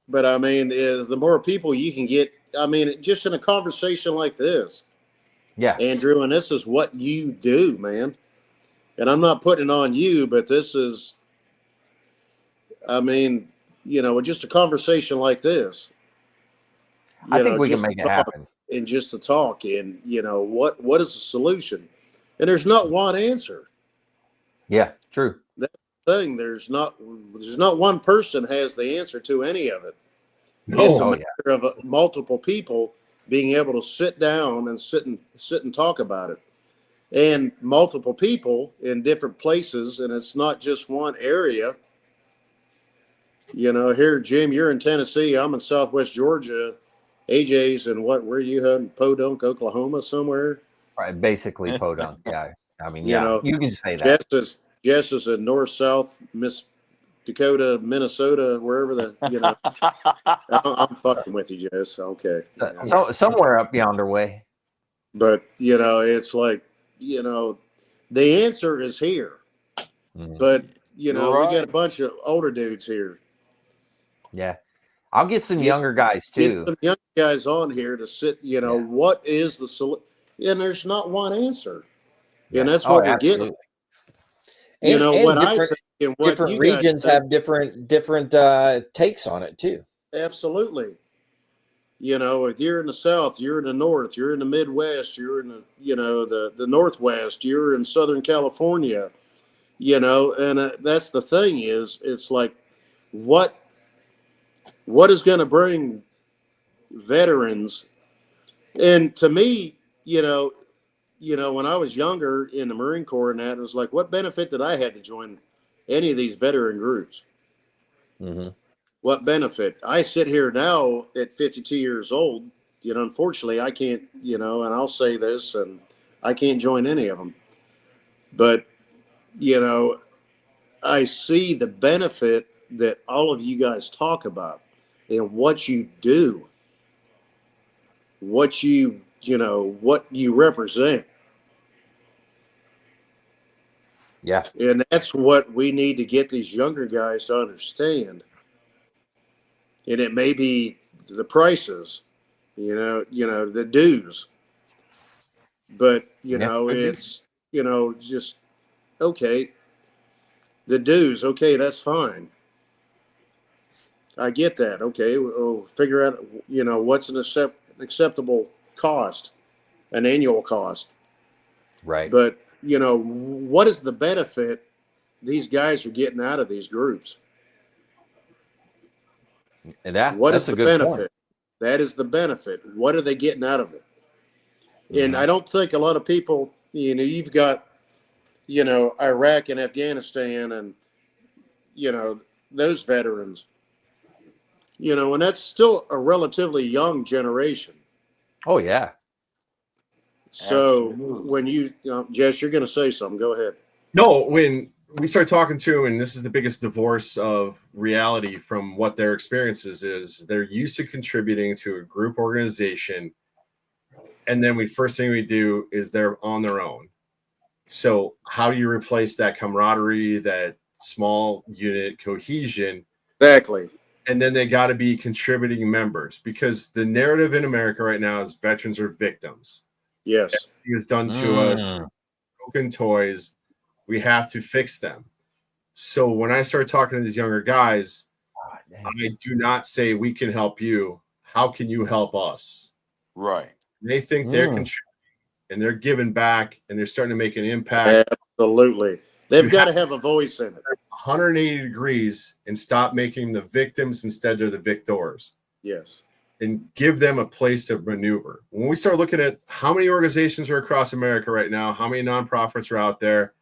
but I mean, is the more people you can get, I mean, just in a conversation like this. Yeah. Andrew, and this is what you do, man. And I'm not putting it on you, but this is, I mean, just a conversation like this. I think we can make it happen. And just to talk and, what is the solution? And there's not one answer. Yeah, true. That's the thing. There's not one person has the answer to any of it. No. It's a matter of multiple people being able to sit down and sit and talk about it. And multiple people in different places, and it's not just one area. Here, Jim, you're in Tennessee. I'm in Southwest Georgia. AJ's in where are you heading? Podunk, Oklahoma, somewhere. Right, basically Podunk. Yeah, I mean, you can say that. Jess is in North South Miss Dakota, Minnesota, wherever I'm fucking with you, Jess. Okay. So somewhere up yonder way. But it's like the answer is here. Mm-hmm. But we got a bunch of older dudes here. Yeah. I'll get some younger guys too. Get some young guys on here to sit, what is the solution? And there's not one answer. Yeah. And that's what we're getting. What I think and what different regions have different takes on it too. Absolutely. If you're in the South, you're in the North, you're in the Midwest, you're in the Northwest, you're in Southern California, and that's the thing is, it's like, what is going to bring veterans? And to me, when I was younger in the Marine Corps and that, it was like, what benefit did I have to join any of these veteran groups? Mm-hmm. What benefit? I sit here now at 52 years old, unfortunately I can't, and I'll say this, and I can't join any of them. But, I see the benefit that all of you guys talk about and what you do, what you represent. Yeah. And that's what we need to get these younger guys to understand. And it may be the prices, the dues. But, it's, just, okay, the dues, okay, that's fine. I get that. Okay, we'll figure out, what's an acceptable cost, an annual cost. Right. But, what is the benefit these guys are getting out of these groups? And what is the benefit? Point. That is the benefit. What are they getting out of it? Mm-hmm. And I don't think a lot of people, you've got, Iraq and Afghanistan and, those veterans, and that's still a relatively young generation. Oh, yeah. So when Jess, you're going to say something. Go ahead. No, when we start talking to them, and this is the biggest divorce of reality from what their experiences is, they're used to contributing to a group organization. And then first thing we do is they're on their own. So how do you replace that camaraderie, that small unit cohesion? Exactly. And then they got to be contributing members, because the narrative in America right now is veterans are victims. Yes. Everything is done to us, broken toys. We have to fix them. So when I start talking to these younger guys, I do not say we can help you. How can you help us? Right. They think they're contributing and they're giving back and they're starting to make an impact. Absolutely. They've got to have a voice in it. 180 degrees and stop making the victims instead of the victors. Yes. And give them a place to maneuver. When we start looking at how many organizations are across America right now, how many nonprofits are out there,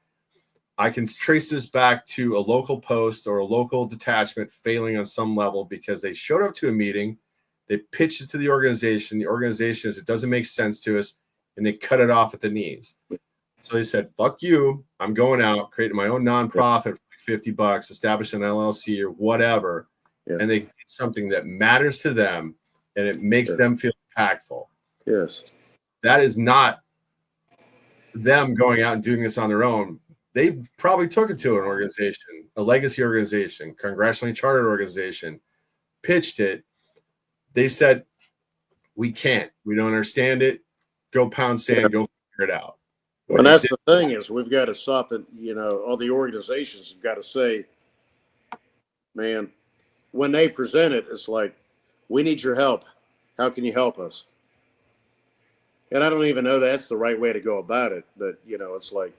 I can trace this back to a local post or a local detachment failing on some level because they showed up to a meeting, they pitched it to the organization. The organization is, it doesn't make sense to us, and they cut it off at the knees. So they said, fuck you, I'm going out, creating my own nonprofit for $50, establish an LLC or whatever, and they get something that matters to them, and it makes them feel impactful. Yes. That is not them going out and doing this on their own. They probably took it to an organization, a legacy organization, congressionally chartered organization, pitched it. They said, we can't. We don't understand it. Go pound sand. Go figure it out. And that's the thing is we've got to stop it. You know, all the organizations have got to say, man, when they present it, it's like, we need your help. How can you help us? And I don't even know that's the right way to go about it. But, you know, it's like.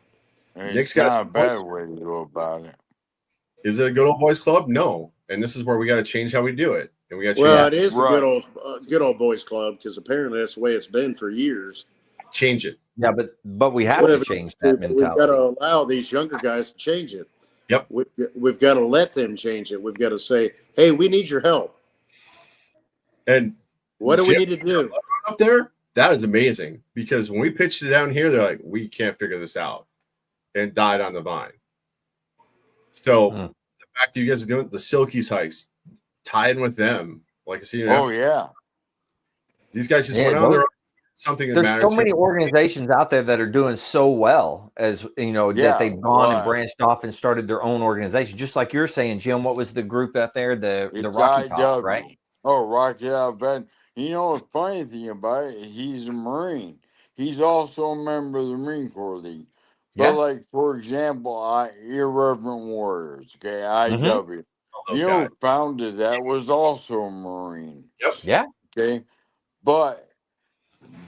It's not a bad way to go about it. Is it a good old boys club? No. And this is where we got to change how we do it. And we got to change. Well, it is a good old boys club because apparently that's the way it's been for years. Change it. Yeah, but we have to change that mentality. We've got to allow these younger guys to change it. Yep. We've got to let them change it. We've got to say, hey, we need your help. And what do we need to do? Up there, that is amazing. Because when we pitched it down here, they're like, we can't figure this out. And died on the vine. So the fact that you guys are doing the Silkies hikes, tied in with them, like I see. Yeah. These guys just went on their own. Something that there's matters. So many organizations out there that are doing so well, as you know, that they've gone and branched off and started their own organization. Just like you're saying, Jim, what was the group out there? The Rocky Top, right? Oh, Rocky Top. You know the funny thing about it, he's a Marine. He's also a member of the Marine Corps League. But like, for example, Irreverent Warriors, okay, IW. You know, founded that was also a Marine. Yep. Yeah. Okay. But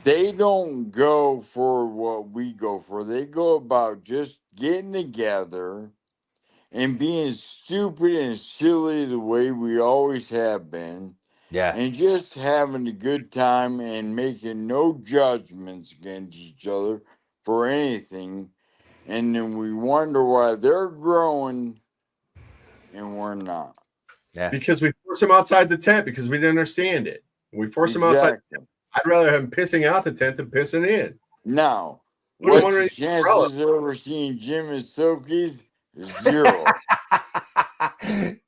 they don't go for what we go for. They go about just getting together and being stupid and silly the way we always have been. Yeah. And just having a good time and making no judgments against each other for anything. And then we wonder why they're growing and we're not. Yeah. Because we force them outside the tent because we didn't understand it. We force them outside. I'd rather have them pissing out the tent than pissing in. Now, what's the chances of ever seeing Jim and Silkies? 0.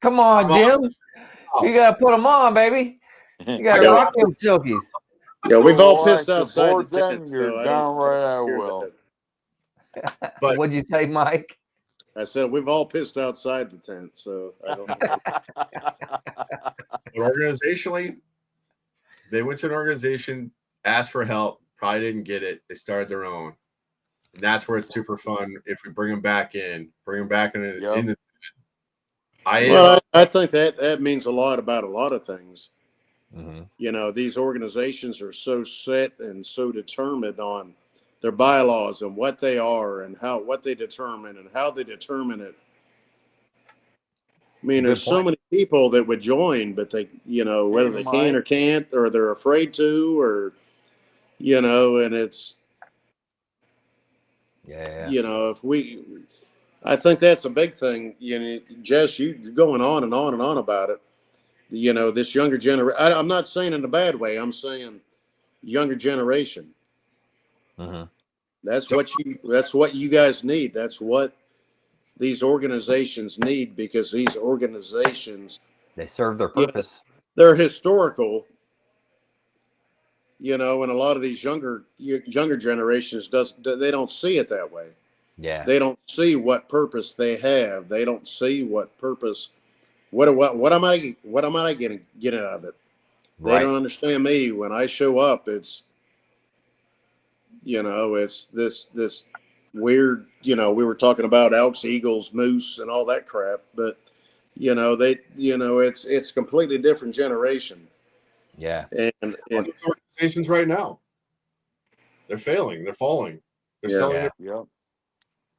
Come on, Jim. You got to put them on, baby. You got to rock them Silkies. Yeah, we've all pissed outside the tent. You're downright I will. But what'd you say, Mike? I said we've all pissed outside the tent, so I don't know. But organizationally, they went to an organization, asked for help, probably didn't get it. They started their own. And that's where it's super fun if we bring them back in the I think that means a lot about a lot of things. Mm-hmm. You know, these organizations are so set and so determined on their bylaws and what they are and what they determine and how they determine it. I mean, there's so many people that would join, but they, you know, whether they can or can't, or they're afraid to, or, you know, and it's, you know, I think that's a big thing. You know, Jess, you're going on and on and on about it. You know, this younger generation, I'm not saying in a bad way. I'm saying younger generation. Mm-hmm. That's what you guys need. That's what these organizations need, because these organizations, they serve their purpose. They're historical, you know, and a lot of these younger generations they don't see it that way. Yeah. They don't see what purpose they have. They don't see what purpose. What am I going to get out of it? They don't understand me. When I show up, it's, you know, it's this weird, we were talking about elks, eagles, moose, and all that crap, but it's a completely different generation. Yeah. And these organizations right now, they're failing, they're falling, they're selling their. Yep.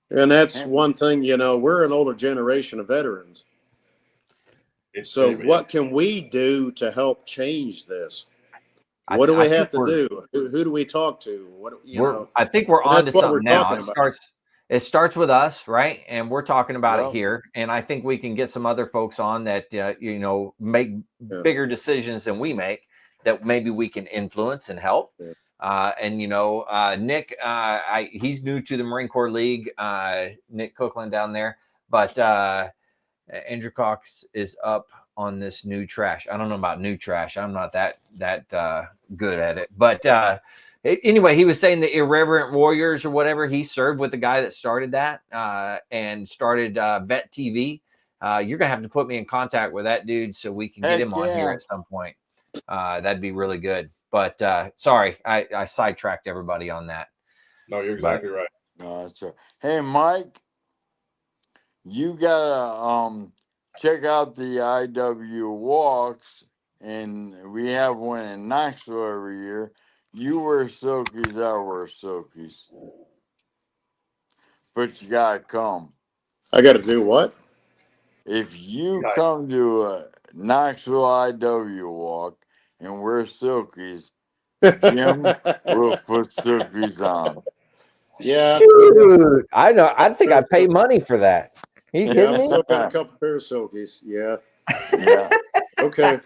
And that's one thing, we're an older generation of veterans. So what can we do to help change this? What do we have to do? Who do we talk to? I think we're on to something now. It starts with us, right? And we're talking about it here. And I think we can get some other folks on that, make bigger decisions than we make, that maybe we can influence and help. Nick, he's new to the Marine Corps League, Nick Cookland down there, but Andrew Cox is up on this new trash. I don't know about new trash. I'm not that good at it, but anyway, he was saying the Irreverent Warriors or whatever. He served with the guy that started that and started Vet TV. You're gonna have to put me in contact with that dude so we can get him on here at some point. That'd be really good. But sorry, I sidetracked everybody on that. No, you're exactly right. No, that's right. Hey, Mike, you gotta check out the IW walks, and we have one in Knoxville every year. You wear silkies, I wear silkies, but you gotta come. I gotta do what? If you come to a Knoxville IW walk and wear silkies, Jim will put silkies on. Yeah, dude, I know. I think I'd pay money for that. Are you kidding me? I've still got a couple pairs of silkies. Yeah. Okay.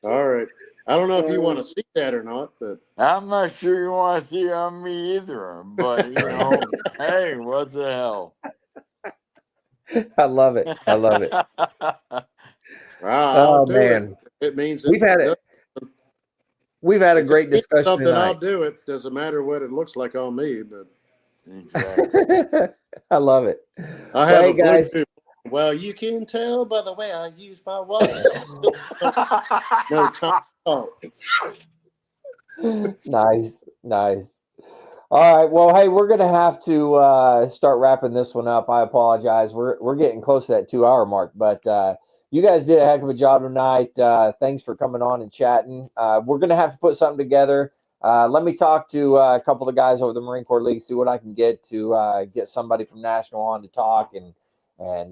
All right. I don't know if you want to see that or not, but I'm not sure you want to see it on me either. But hey, what the hell? I love it. I love it. I'll do it. It means we've had a great discussion something tonight. I'll do it. Doesn't matter what it looks like on me, but exactly. I love it. I have a guys. Bluetooth. Well, you can tell by the way I use my watch. No time. Nice. All right. Well, hey, we're gonna have to start wrapping this one up. I apologize. We're getting close to that 2-hour mark, but you guys did a heck of a job tonight. Thanks for coming on and chatting. We're gonna have to put something together. Let me talk to a couple of the guys over the Marine Corps League, see what I can get to get somebody from National on to talk, and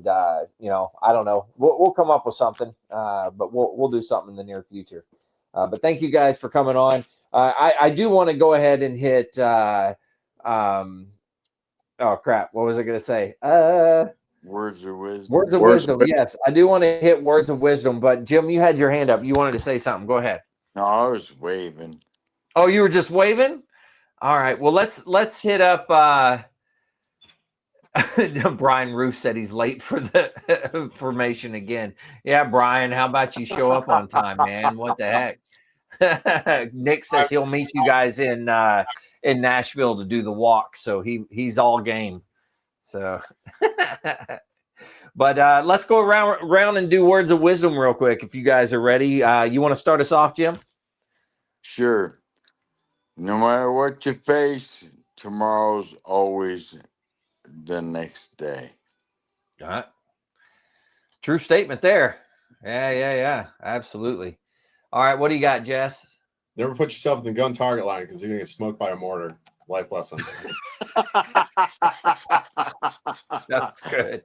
I don't know. We'll come up with something, but we'll do something in the near future. But thank you guys for coming on. I do want to go ahead and hit. Oh crap! What was I going to say? Words of wisdom. Words of wisdom. Yes, I do want to hit words of wisdom. But Jim, you had your hand up. You wanted to say something. Go ahead. No, I was waving. Oh, you were just waving? All right. Well, let's hit up. Brian Roof said he's late for the formation again. Yeah, Brian, how about you show up on time, man? What the heck? Nick says he'll meet you guys in Nashville to do the walk, so he's all game. So, but let's go around and do words of wisdom real quick if you guys are ready. You want to start us off, Jim? Sure. No matter what you face, tomorrow's always the next day. True statement there. Yeah. Absolutely. All right, what do you got, Jess? Never put yourself in the gun target line because you're gonna get smoked by a mortar. Life lesson. That's good.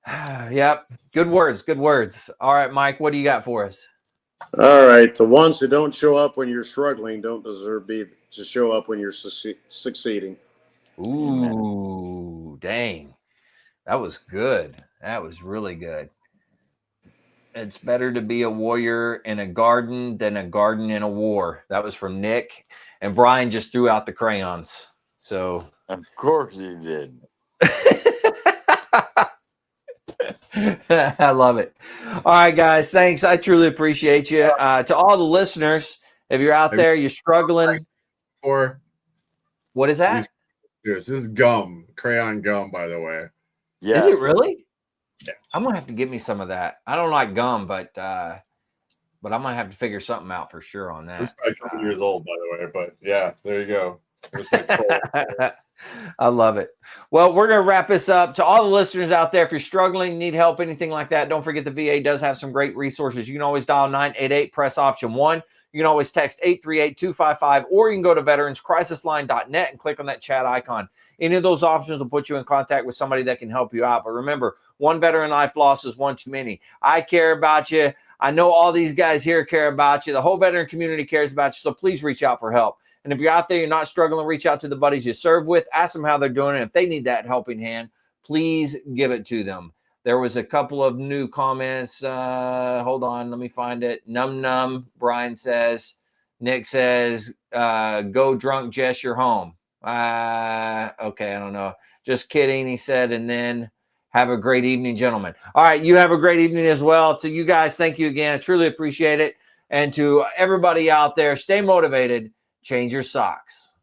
Yep. Good words. All right, Mike, what do you got for us? All right. The ones who don't show up when you're struggling don't deserve to show up when you're succeeding. Ooh, dang. That was good. That was really good. It's better to be a warrior in a garden than a garden in a war. That was from Nick. And Brian just threw out the crayons. So of course he did. I love it. All right, guys. Thanks. I truly appreciate you. To all the listeners, if you're out there, you're struggling. Or what is that? This is gum, crayon gum, by the way. Yes. Is it really? Yes. I'm gonna have to get me some of that. I don't like gum, but I'm gonna have to figure something out for sure on that. It's like a couple years old, by the way, but yeah, there you go. I love it. Well, we're going to wrap this up. To all the listeners out there, if you're struggling, need help, anything like that, don't forget the VA does have some great resources. You can always dial 988, press option 1. You can always text 838-255, or you can go to veteranscrisisline.net and click on that chat icon. Any of those options will put you in contact with somebody that can help you out. But remember, one veteran life lost is one too many. I care about you. I know all these guys here care about you. The whole veteran community cares about you. So please reach out for help. And if you're out there, you're not struggling, reach out to the buddies you serve with. Ask them how they're doing. And if they need that helping hand, please give it to them. There was a couple of new comments. Hold on, let me find it. Num. Brian says, Nick says, go drunk, Jess, you're home. Okay, I don't know. Just kidding, he said. And then have a great evening, gentlemen. All right, you have a great evening as well. To you guys, thank you again. I truly appreciate it. And to everybody out there, stay motivated. Change your socks.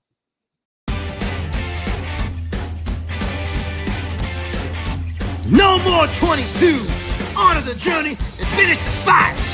No more 22. Honor the journey and finish the fight.